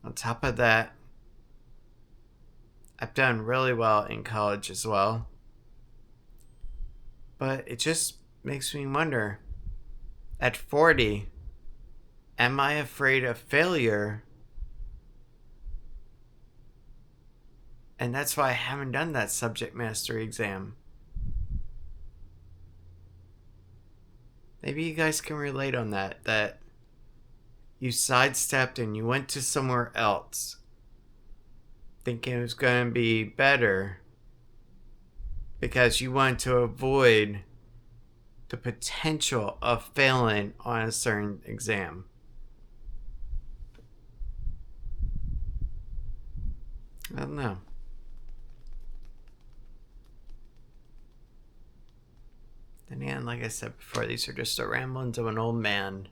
On top of that, I've done really well in college as well. But it just makes me wonder, at 40, am I afraid of failure? And that's why I haven't done that subject mastery exam. Maybe you guys can relate on that you sidestepped and you went to somewhere else thinking it was going to be better because you wanted to avoid the potential of failing on a certain exam. I don't know. Then again, like I said before, these are just the ramblings of an old man.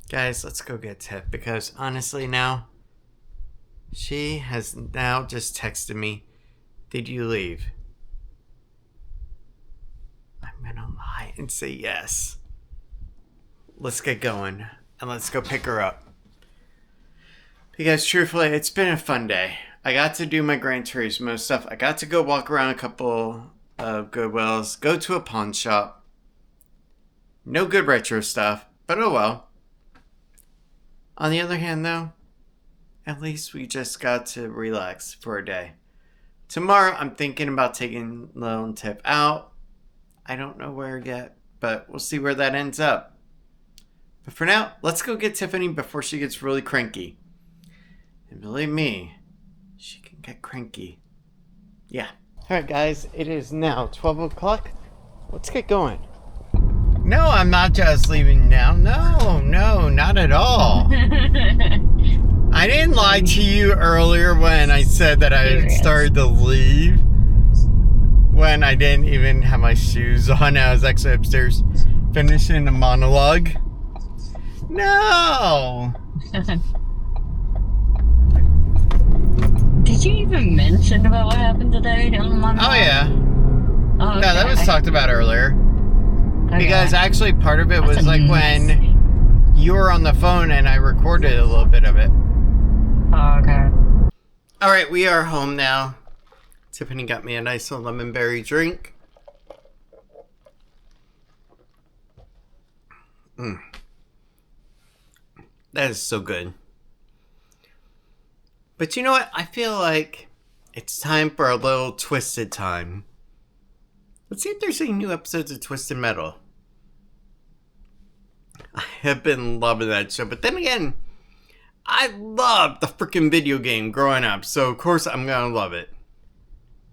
Guys, let's go get Tiff, because honestly now, she has now just texted me, "Did you leave?" I'm gonna lie and say yes. Let's get going, and let's go pick her up. Because truthfully, it's been a fun day. I got to do my Gran Turismo stuff. I got to go walk around a couple of Goodwills, go to a pawn shop. No good retro stuff, but oh well. On the other hand, though, at least we just got to relax for a day. Tomorrow, I'm thinking about taking Lil and Tiff out. I don't know where yet, but we'll see where that ends up. But for now, let's go get Tiffany before she gets really cranky. And believe me, she can get cranky. Yeah. Alright guys, it is now 12 o'clock. Let's get going. No, I'm not just leaving now. No, not at all. I didn't lie to you earlier when I said that I had started to leave. When I didn't even have my shoes on. I was actually upstairs finishing a monologue. No! Did you even mention about what happened today on the monologue? Oh, yeah. Oh, okay. Yeah, that was talked about earlier. Okay. Because actually part of it was like when you were on the phone and I recorded a little bit of it. Oh, okay. Alright, we are home now. Tiffany got me a nice little lemon berry drink. That is so good. But you know what? I feel like it's time for a little Twisted time. Let's see if there's any new episodes of Twisted Metal. I have been loving that show. But then again, I loved the freaking video game growing up. So of course I'm going to love it.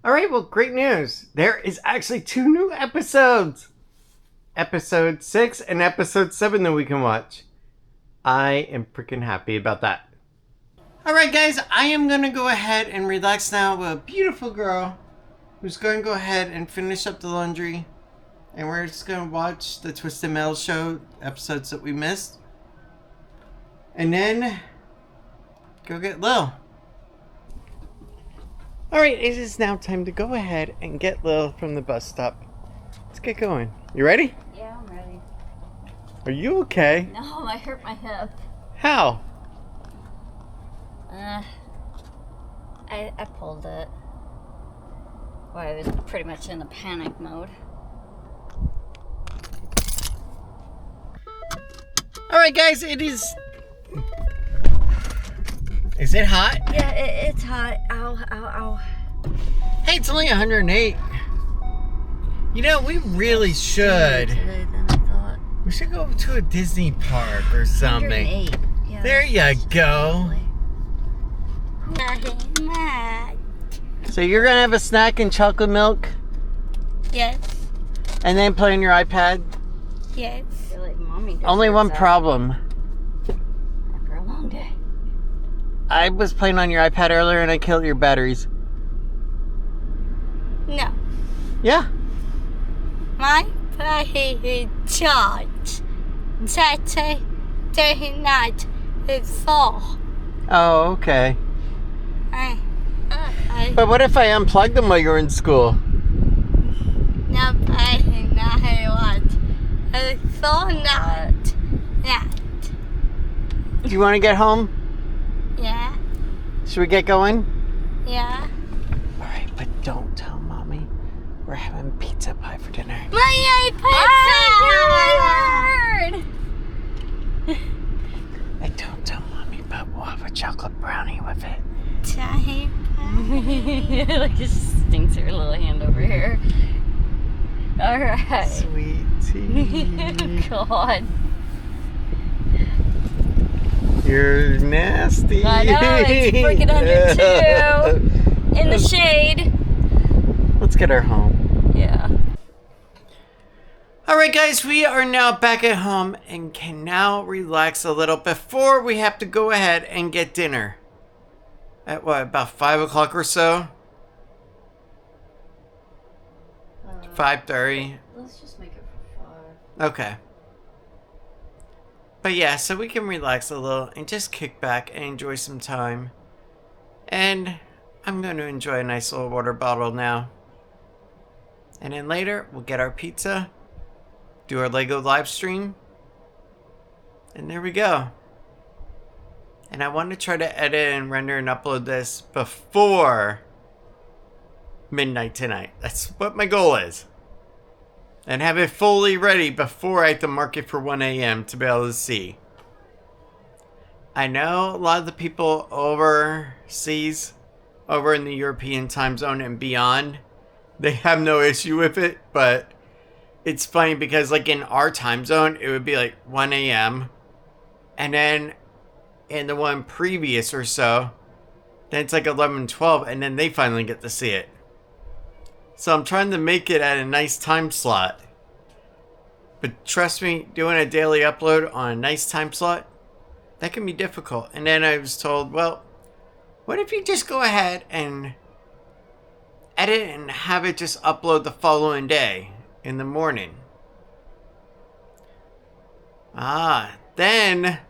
Alright, well, great news. There is actually 2 new episodes. Episode 6 and episode 7 that we can watch. I am freaking happy about that. Alright guys, I am going to go ahead and relax now with a beautiful girl who's going to go ahead and finish up the laundry. And we're just going to watch the Twisted Metal show episodes that we missed. And then go get Lil. Alright, it is now time to go ahead and get Lil from the bus stop. Let's get going. You ready? Yeah, I'm ready. Are you okay? No, I hurt my hip. How? I pulled it. Well, I was pretty much in a panic mode. Alright guys, it is... Is it hot? Yeah, it's hot. Ow, ow, ow. Hey, it's only 108. You know, we really should. Today than I thought. We should go to a Disney park or something. 108. Yeah, There you go. So you're gonna have a snack and chocolate milk? Yes. And then play on your iPad? Yes. I feel like mommy does Only one herself problem. after a long day. I was playing on your iPad earlier and I killed your batteries. No. Yeah. My battery charge. Saturday night is full. Oh, okay. I But what if I unplugged them while you were in school? not playing what. It's so not. Yeah. Do you want to get home? Yeah. Should we get going? Yeah. Alright, but don't tell Mommy. We're having pizza pie for dinner. My iPad! And don't tell Mommy, but we'll have a chocolate brownie with it. Like it stinks her little hand over here. Alright. Sweetie. God. You're nasty. I know, it's freaking 102 in the shade. Let's get her home. Yeah. Alright guys, we are now back at home and can now relax a little before we have to go ahead and get dinner. At what, about 5 o'clock or so? 5:30. Let's just make it for 5. Okay. But yeah, so we can relax a little and just kick back and enjoy some time. And I'm going to enjoy a nice little water bottle now. And then later, we'll get our pizza, do our Lego live stream, and there we go. And I want to try to edit and render and upload this before midnight tonight. That's what my goal is. And have it fully ready before I have to mark it for 1 a.m. to be able to see. I know a lot of the people overseas, over in the European time zone and beyond, they have no issue with it, but it's funny because like in our time zone, it would be like 1 a.m. And then in the one previous or so, then it's like 11, 12, and then they finally get to see it. So I'm trying to make it at a nice time slot. But trust me, doing a daily upload on a nice time slot, that can be difficult. And then I was told, well, what if you just go ahead and edit and have it just upload the following day in the morning? Then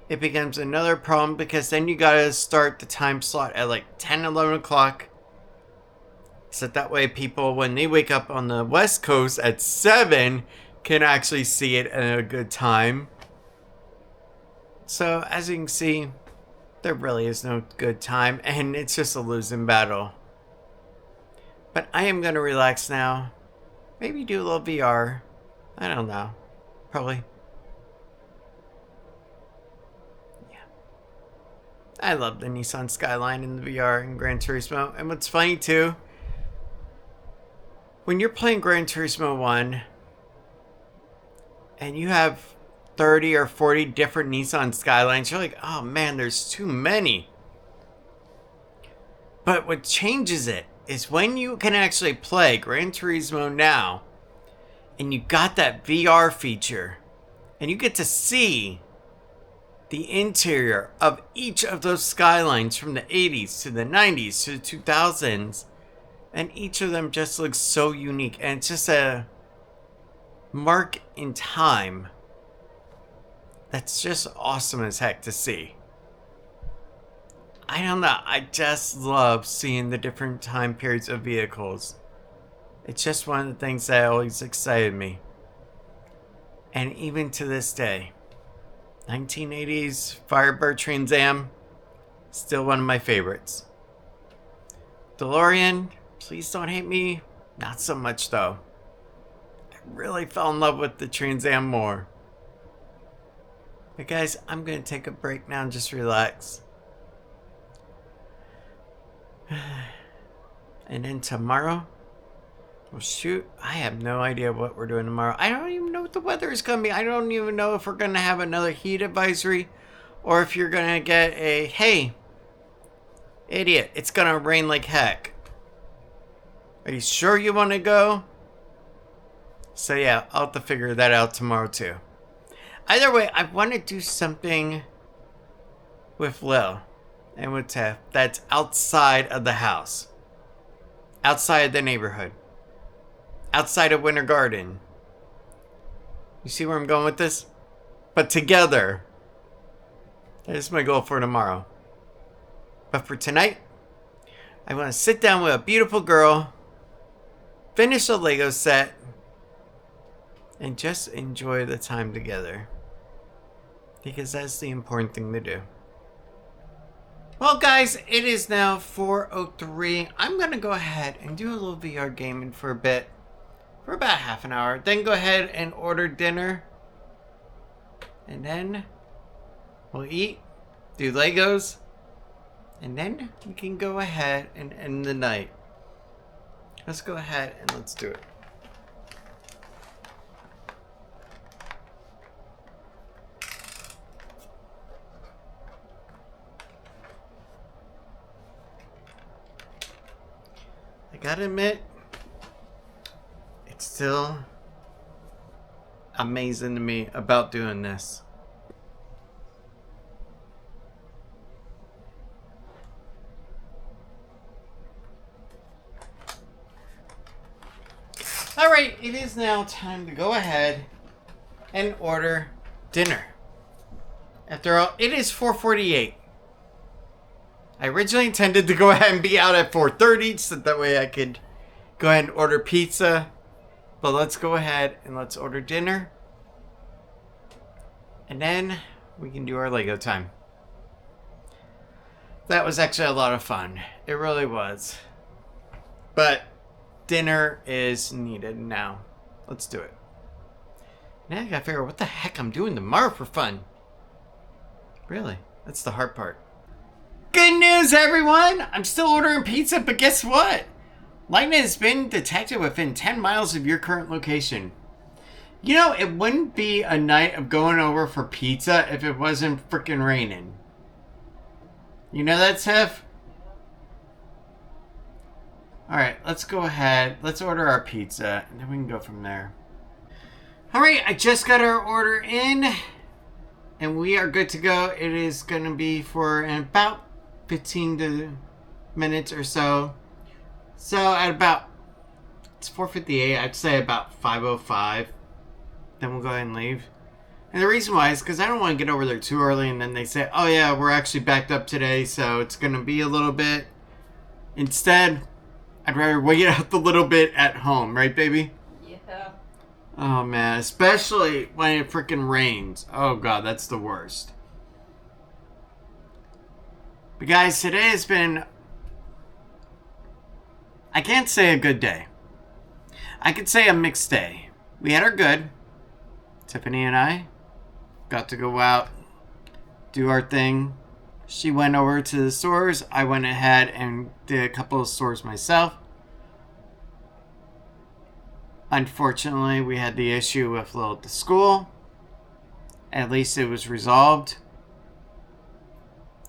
it becomes another problem because then you gotta start the time slot at like 10, 11 o'clock. So that way people, when they wake up on the West Coast at 7, can actually see it at a good time. So as you can see, there really is no good time and it's just a losing battle. But I am going to relax now. Maybe do a little VR. I don't know. Probably. Yeah. I love the Nissan Skyline in the VR and Gran Turismo. And what's funny too, when you're playing Gran Turismo 1 and you have 30 or 40 different Nissan Skylines, you're like, oh man, there's too many. But what changes it is when you can actually play Gran Turismo now and you got that VR feature and you get to see the interior of each of those Skylines from the 80s to the 90s to the 2000s, and each of them just looks so unique, and it's just a mark in time that's just awesome as heck to see. I don't know, I just love seeing the different time periods of vehicles. It's just one of the things that always excited me. And even to this day, 1980s Firebird Trans Am, still one of my favorites. DeLorean, please don't hate me, not so much though. I really fell in love with the Trans Am more. But guys, I'm going to take a break now and just relax. And then tomorrow, well shoot, I have no idea what we're doing tomorrow. I don't even know what the weather is going to be. I don't even know if we're going to have another heat advisory or if you're going to get a, hey, idiot, it's going to rain like heck. Are you sure you want to go? So yeah, I'll have to figure that out tomorrow too. Either way, I want to do something with Lil and with Tiff that's outside of the house. Outside of the neighborhood. Outside of Winter Garden. You see where I'm going with this? But together. That is my goal for tomorrow. But for tonight, I want to sit down with a beautiful girl, finish a Lego set, and just enjoy the time together. Because that's the important thing to do. Well guys, it is now 4:03. I'm going to go ahead and do a little VR gaming for a bit. For about half an hour. Then go ahead and order dinner. And then we'll eat, do Legos, and then we can go ahead and end the night. Let's go ahead and let's do it. I gotta admit, it's still amazing to me about doing this. Alright, it is now time to go ahead and order dinner. After all, it is 4:48. I originally intended to go ahead and be out at 4:30 so that way I could go ahead and order pizza. But let's go ahead and let's order dinner. And then we can do our Lego time. That was actually a lot of fun. It really was. But dinner is needed now. Let's do it. Now I gotta figure out what the heck I'm doing tomorrow for fun. Really, that's the hard part. Good news, everyone! I'm still ordering pizza, but guess what? Lightning has been detected within 10 miles of your current location. You know, it wouldn't be a night of going over for pizza if it wasn't freaking raining. You know that, Tiff? Alright, let's go ahead. Let's order our pizza, and then we can go from there. Alright, I just got our order in, and we are good to go. It is going to be for about 15 minutes or so. So at about, it's 4:58, I'd say about 5:05. Then we'll go ahead and leave. And the reason why is because I don't want to get over there too early and then they say, oh yeah, we're actually backed up today, so it's going to be a little bit. Instead, I'd rather wait out the little bit at home, right, baby? Yeah. Oh man, especially when it freaking rains. Oh god, that's the worst. But guys, today has been, I can't say a good day. I could say a mixed day. We had our good. Tiffany and I got to go out, do our thing. She went over to the stores. I went ahead and did a couple of stores myself. Unfortunately, we had the issue with Lil at the school. At least it was resolved.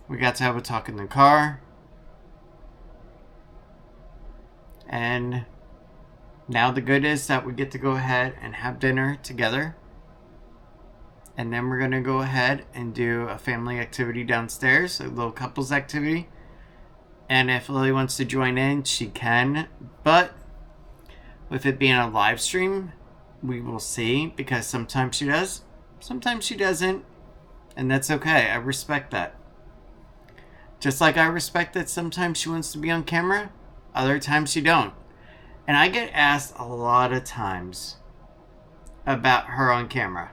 We got to have a talk in the car. And now the good is that we get to go ahead and have dinner together. And then we're going to go ahead and do a family activity downstairs, a little couples activity. And if Lily wants to join in, she can. But with it being a live stream, we will see, because sometimes she does, sometimes she doesn't. And that's okay. I respect that. Just like I respect that sometimes she wants to be on camera, other times she don't. And I get asked a lot of times about her on camera.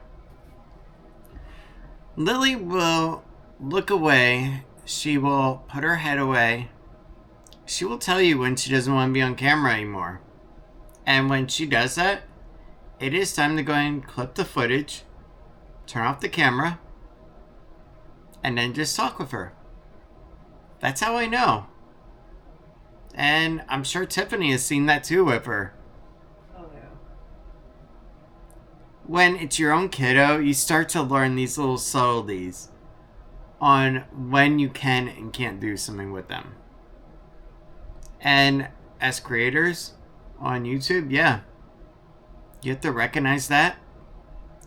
Lily will look away. She will put her head away. She will tell you when she doesn't want to be on camera anymore. And when she does that, it is time to go and clip the footage, turn off the camera, and then just talk with her. That's how I know. And I'm sure Tiffany has seen that too with her. Oh, yeah. When it's your own kiddo, you start to learn these little subtleties on when you can and can't do something with them. And as creators on YouTube, yeah, you have to recognize that.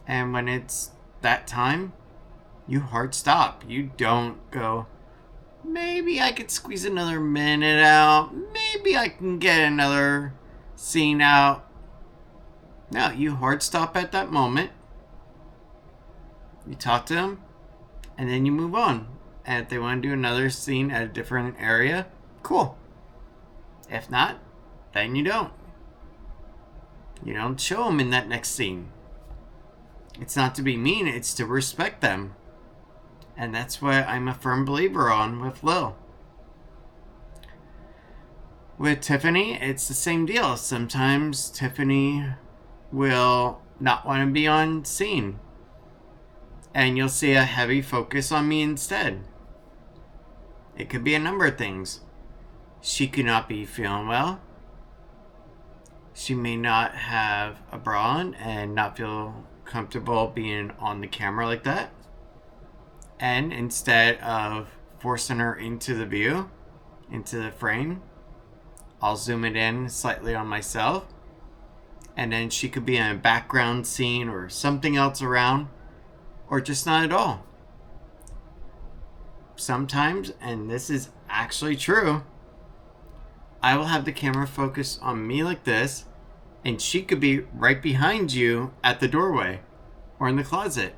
And when it's that time, you hard stop. You don't go, maybe I could squeeze another minute out. Maybe I can get another scene out. No, you hard stop at that moment. You talk to them, and then you move on. And if they want to do another scene at a different area, cool. If not, then you don't. You don't show them in that next scene. It's not to be mean, it's to respect them. And that's what I'm a firm believer on with Lil. With Tiffany, it's the same deal. Sometimes Tiffany will not want to be on scene. And you'll see a heavy focus on me instead. It could be a number of things. She could not be feeling well. She may not have a bra on and not feel comfortable being on the camera like that. And instead of forcing her into the view, into the frame, I'll zoom it in slightly on myself. And then she could be in a background scene or something else around, or just not at all. Sometimes, and this is actually true, I will have the camera focus on me like this, and she could be right behind you at the doorway or in the closet.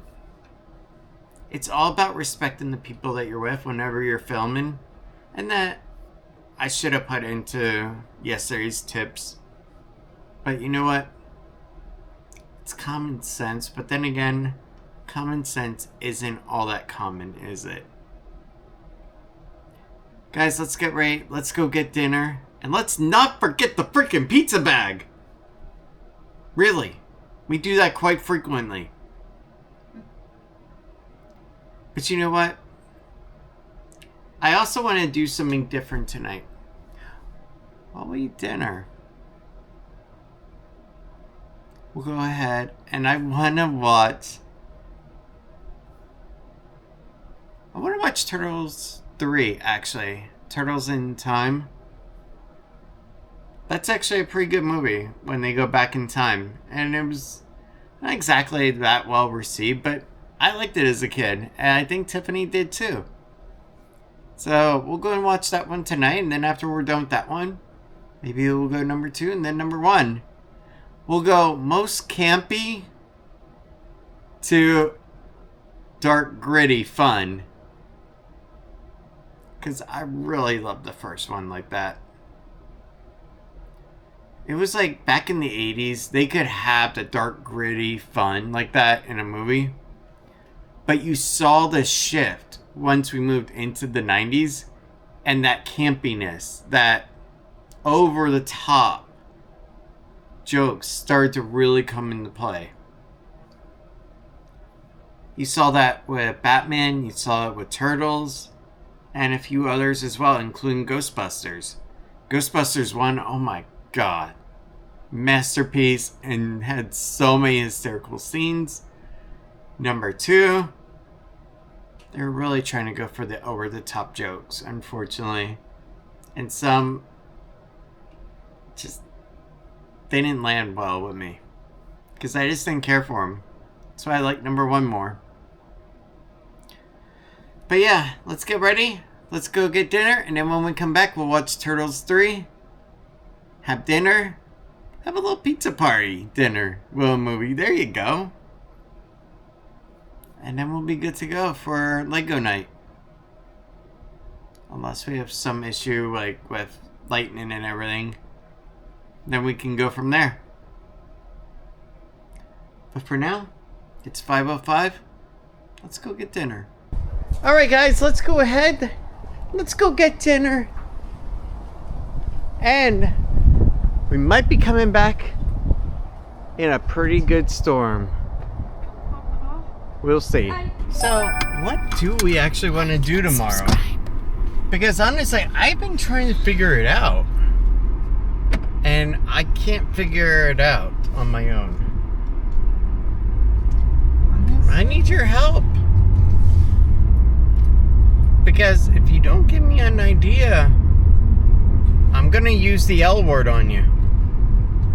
It's all about respecting the people that you're with whenever you're filming. And that I should have put into yesterday's tips. But you know what? It's common sense. But then again, common sense isn't all that common, is it? Guys, let's get ready. Let's go get dinner. And let's not forget the freaking pizza bag. Really. We do that quite frequently. But you know what? I also want to do something different tonight. While we eat dinner, we'll go ahead and I want to watch Turtles 3, actually. Turtles in Time. That's actually a pretty good movie when they go back in time. And it was not exactly that well received, but I liked it as a kid. And I think Tiffany did too. So we'll go and watch that one tonight. And then after we're done with that one, maybe we'll go number 2 and then number 1. We'll go most campy to dark, gritty fun. Because I really loved the first one like that. It was like back in the 80s, they could have the dark, gritty fun like that in a movie. But you saw the shift once we moved into the 90s. And that campiness, that over the top jokes started to really come into play. You saw that with Batman, you saw it with Turtles, and a few others as well, including Ghostbusters. Ghostbusters 1, oh my god. Masterpiece, and had so many hysterical scenes. Number 2, they're really trying to go for the over-the-top jokes, unfortunately. And some just, they didn't land well with me. Because I just didn't care for them. That's why I like number 1 more. But yeah, let's get ready. Let's go get dinner. And then when we come back, we'll watch Turtles 3. Have dinner. Have a little pizza party dinner. Little movie. There you go. And then we'll be good to go for Lego night. Unless we have some issue like with lightning and everything. Then we can go from there. But for now, it's 5:05. Let's go get dinner. Alright guys, let's go ahead. Let's go get dinner. And we might be coming back in a pretty good storm. We'll see. So, what do we actually want to do tomorrow? Because honestly, I've been trying to figure it out. And I can't figure it out on my own. I need your help. Because if you don't give me an idea, I'm gonna use the L word on you.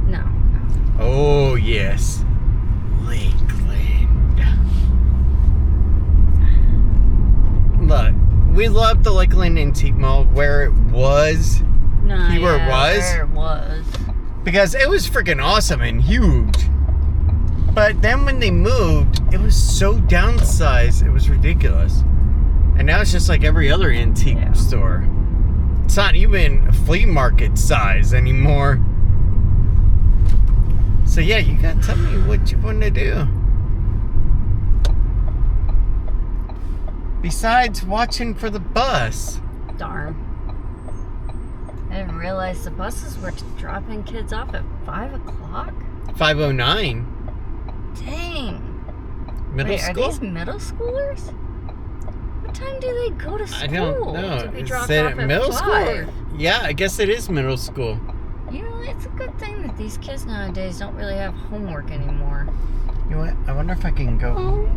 No. Oh, yes. Lakeland. Look, we love the Lakeland Antique Mall where it was. No, Where it was. Because it was freaking awesome and huge. But then when they moved, it was so downsized, it was ridiculous. And now it's just like every other antique store. It's not even a flea market size anymore. So yeah, you gotta tell me what you want to do. Besides watching for the bus. Darn. I didn't realize the buses were dropping kids off at 5 o'clock. 5:09. Dang. Middle school? Are these middle schoolers? What time do they go to school? I don't know. To be Is dropped that off at middle 5? school? Yeah, I guess it is middle school. You know, it's a good thing that these kids nowadays don't really have homework anymore. You know what? I wonder if I can go. Oh,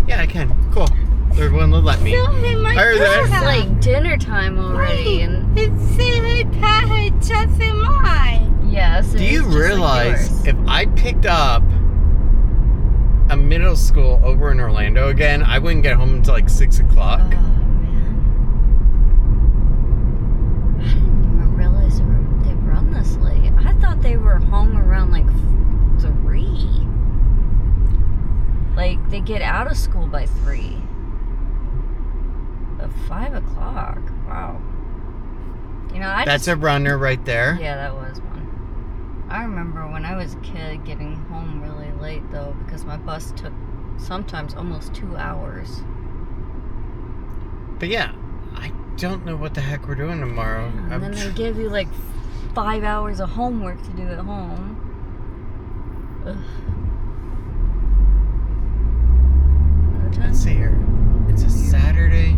Yeah, I can. Cool. They're willing to let me. It's like dinner time already, and yes. Do you realize if I picked up a middle school over in Orlando again, I wouldn't get home until like 6 o'clock? Oh man, I didn't even realize they run this late. I thought they were home around like 3. Like they get out of school by 3. But 5 o'clock, wow. You know, That's a runner right there. Yeah, that was one. I remember when I was a kid getting home really late though, because my bus took sometimes almost 2 hours. But yeah, don't know what the heck we're doing tomorrow. And then they give you like 5 hours of homework to do at home. Ugh. No time? Let's see here. It's a Saturday.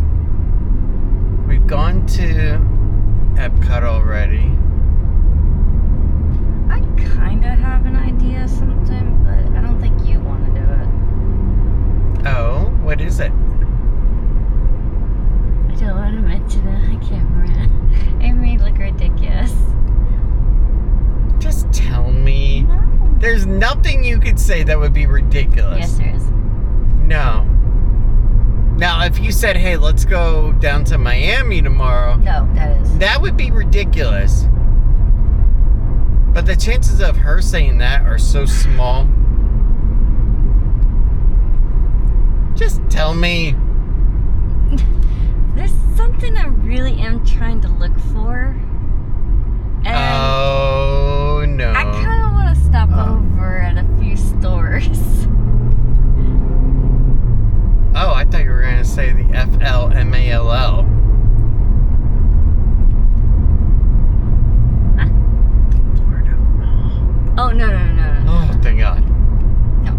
We've gone to Epcot already. I kind of have an idea of something, but I don't think you want to do it. Oh, what is it? I don't want to mention it on camera. It may look ridiculous. Just tell me. No. There's nothing you could say that would be ridiculous. Yes, there is. No. Now, if you said, hey, let's go down to Miami tomorrow, No, that is. that would be ridiculous. But the chances of her saying that are so small. Just tell me. There's something I really am trying to look for. And Oh, no. I kind of want to stop over at a few stores. Oh, I thought you were going to say the FLMALL. Huh? Florida. Oh, no. Oh, thank God. No.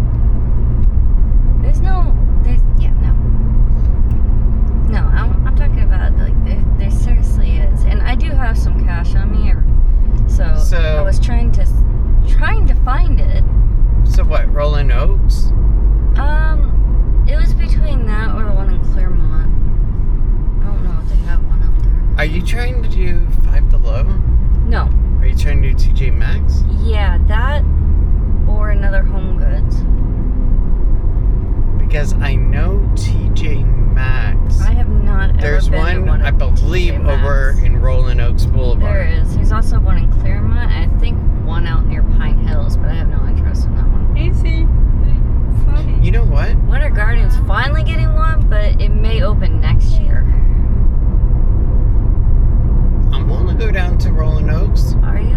No, I'm talking about, like, there seriously is. And I do have some cash on me, so I was trying to find it. So what, Rolling Oaks? It was between that or the one in Clermont. I don't know if they have one up there. Are you trying to do Five Below? No. Are you trying to do TJ Maxx? Yeah, that or another Home Goods. Because I know TJ Maxx. I have not ever There's been to one, I of believe, TJ over Maxx. in Rolling Oaks Boulevard. There is. There's also one in Clermont, and I think one out near Pine Hills, but I have no interest in that one. Easy. You know what? Winter Garden's finally getting one, but it may open next year. I'm willing to go down to Rolling Oaks. Are you?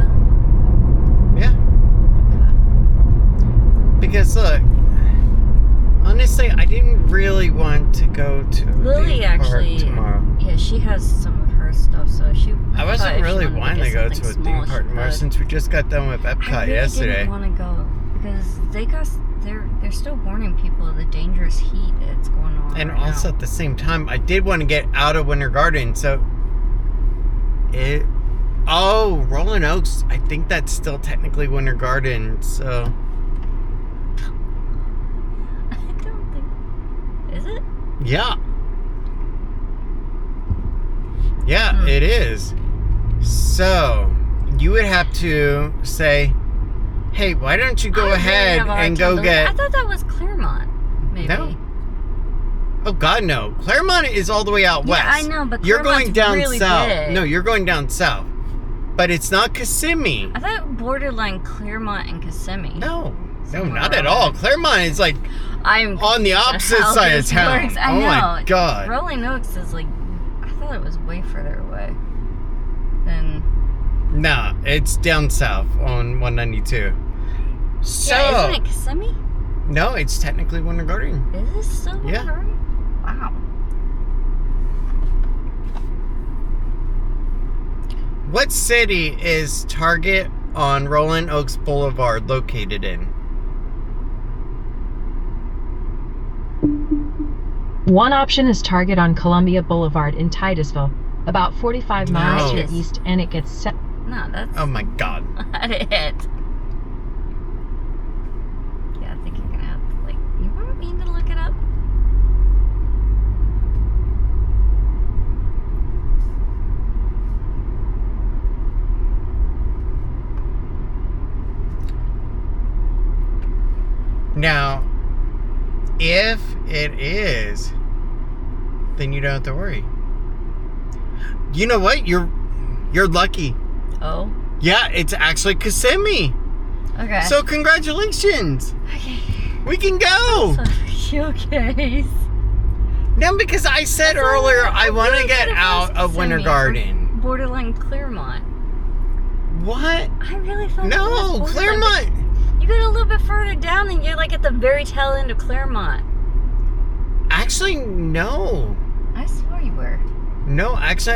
Yeah. Because look, honestly, I didn't really want to go to Lily the park actually, tomorrow. yeah, she has some of her stuff, so she. I wasn't really wanting to go to a theme park tomorrow since we just got done with I Epcot really yesterday. didn't want to go because they're still warning people of the dangerous heat that's going on. And right also now. at the same time, I did want to get out of Winter Garden, so Rolling Oaks, I think that's still technically Winter Garden, so I don't think. Is it? yeah. Yeah, it is. So, you would have to say, hey, why don't you go ahead and go get... I thought that was Clermont, maybe. No. Oh, God, no. Clermont is all the way out west. Yeah, I know, but you're going Clermont's down really south. big. No, you're going down south. But it's not Kissimmee. I thought borderline Clermont and Kissimmee. No, Somewhere not at around all. there. Clermont is like I'm on the opposite how side of this town. works. I Oh know. my God. Rolling Oaks is like, I thought it was way further away than. Nah, it's down south on 192. So, Yeah, isn't it Kissimmee? no, it's technically Winter Garden. Is this still Winter Yeah. Garden? Wow. What city is Target on Rolling Oaks Boulevard located in? One option is Target on Columbia Boulevard in Titusville, about 45 miles to No. the east, and it gets set. No, that's Oh my God. not it. Yeah, I think you're gonna have to, like, you want me to look it up? Now, if it is, then you don't have to worry. You know what? You're lucky. Oh. Yeah, it's actually Kissimmee. Okay. So congratulations. Okay. We can go. Okay. No, because I said earlier I want to get out of Winter Garden. Borderline Clermont. What? I really thought. No, it was borderline. Clermont. You go a little bit further down, and you're like at the very tail end of Clermont. Actually, no. I swore you were. No, actually,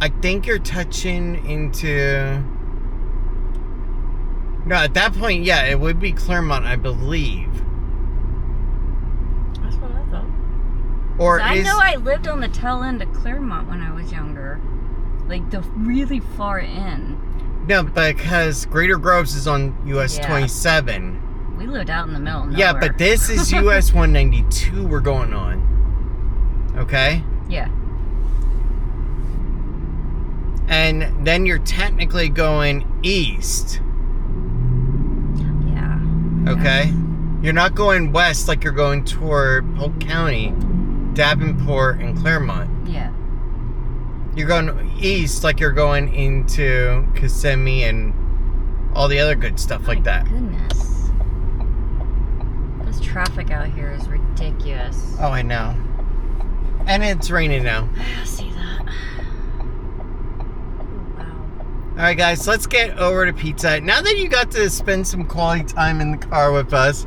I think you're touching into... No, at that point, yeah, it would be Clermont, I believe. That's what I thought. Or I know I lived on the tail end of Clermont when I was younger. Like, the really far end. No, because Greater Groves is on US 27. We lived out in the middle of nowhere. Yeah, but this is US 192 we're going on. Okay? Yeah. And then you're technically going east. Yeah. Okay? Yes. You're not going west like you're going toward Polk County, Davenport, and Clermont. Yeah. You're going east like you're going into Kissimmee and all the other good stuff like that. Goodness. This traffic out here is ridiculous. Oh, I know. And it's raining now. I see that. Wow. Alright guys, let's get over to Pizza Hut. Now that you got to spend some quality time in the car with us,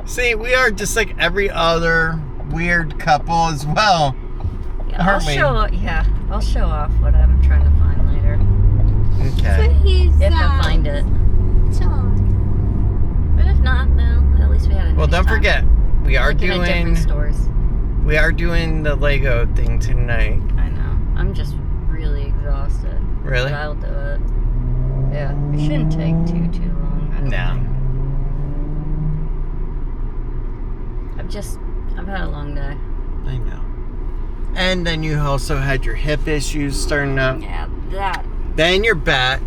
see, we are just like every other weird couple as well. Yeah, I'll show off what I'm trying to find later. Okay. If I find it. But if not, well, at least we had a Well, nice don't time. forget, we are Looking at different stores. We are doing the Lego thing tonight. I know. I'm just really exhausted. Really? But I'll do it. Yeah. It shouldn't take too long. I don't think. I've had a long day. I know. And then you also had your hip issues starting up. Yeah, that. Then your back.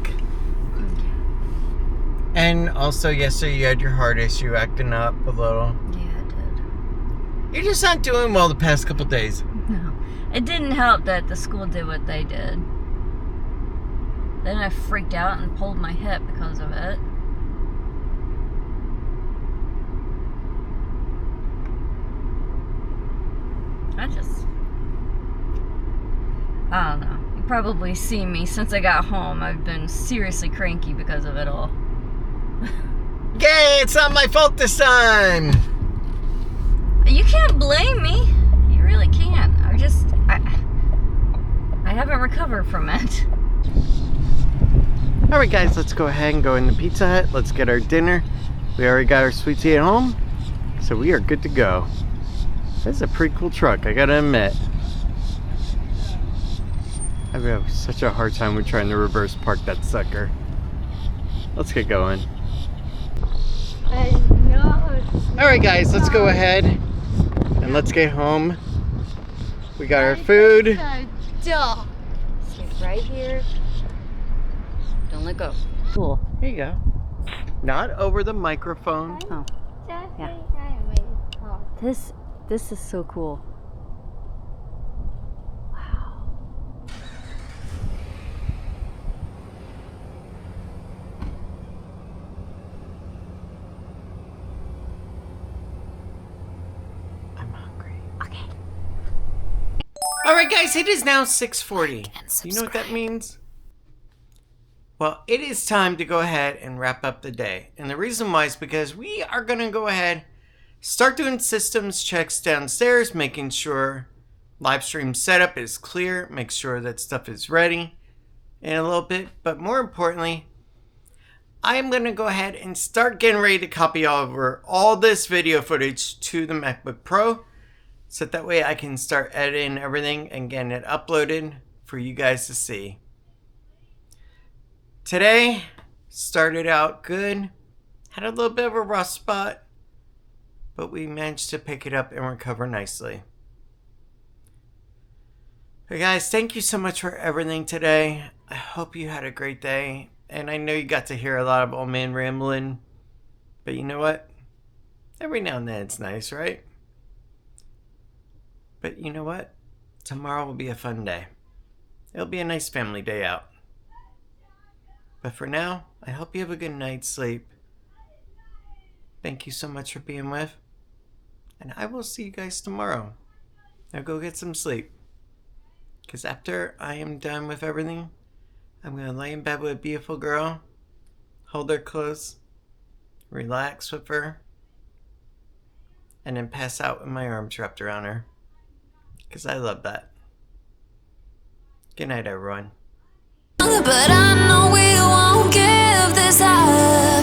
And also yesterday you had your heart issue acting up a little. Yeah, it did. You're just not doing well the past couple days. No. It didn't help that the school did what they did. Then I freaked out and pulled my hip because of it. I don't know. You probably see me since I got home. I've been seriously cranky because of it all. Yay, it's not my fault this time. You can't blame me. You really can't. I haven't recovered from it. Alright guys, let's go ahead and go into Pizza Hut. Let's get our dinner. We already got our sweet tea at home, so we are good to go. This is a pretty cool truck, I gotta admit. I have such a hard time with trying to reverse park that sucker. Let's get going. I know. Alright guys, let's go ahead and let's get home. We got our food. Stay right here. Don't let go. Cool. Here you go. Not over the microphone. Oh. Yeah. This is so cool. Wow. I'm hungry. Okay. Alright guys, it is now 6:40. You know what that means? Well, it is time to go ahead and wrap up the day. And the reason why is because we are going to go ahead, start doing systems checks downstairs, making sure live stream setup is clear, make sure that stuff is ready in a little bit. But more importantly, I am going to go ahead and start getting ready to copy over all this video footage to the MacBook Pro, so that way I can start editing everything and getting it uploaded for you guys to see. Today started out good, had a little bit of a rough spot, but we managed to pick it up and recover nicely. Hey guys, thank you so much for everything today. I hope you had a great day, and I know you got to hear a lot of old man rambling, but you know what? Every now and then it's nice, right? But you know what? Tomorrow will be a fun day. It'll be a nice family day out. But for now, I hope you have a good night's sleep. Thank you so much for being with. And I will see you guys tomorrow. Now go get some sleep. Because after I am done with everything, I'm going to lay in bed with a beautiful girl, hold her close, relax with her, and then pass out with my arms wrapped around her. Because I love that. Good night, everyone. But I know we won't give this up.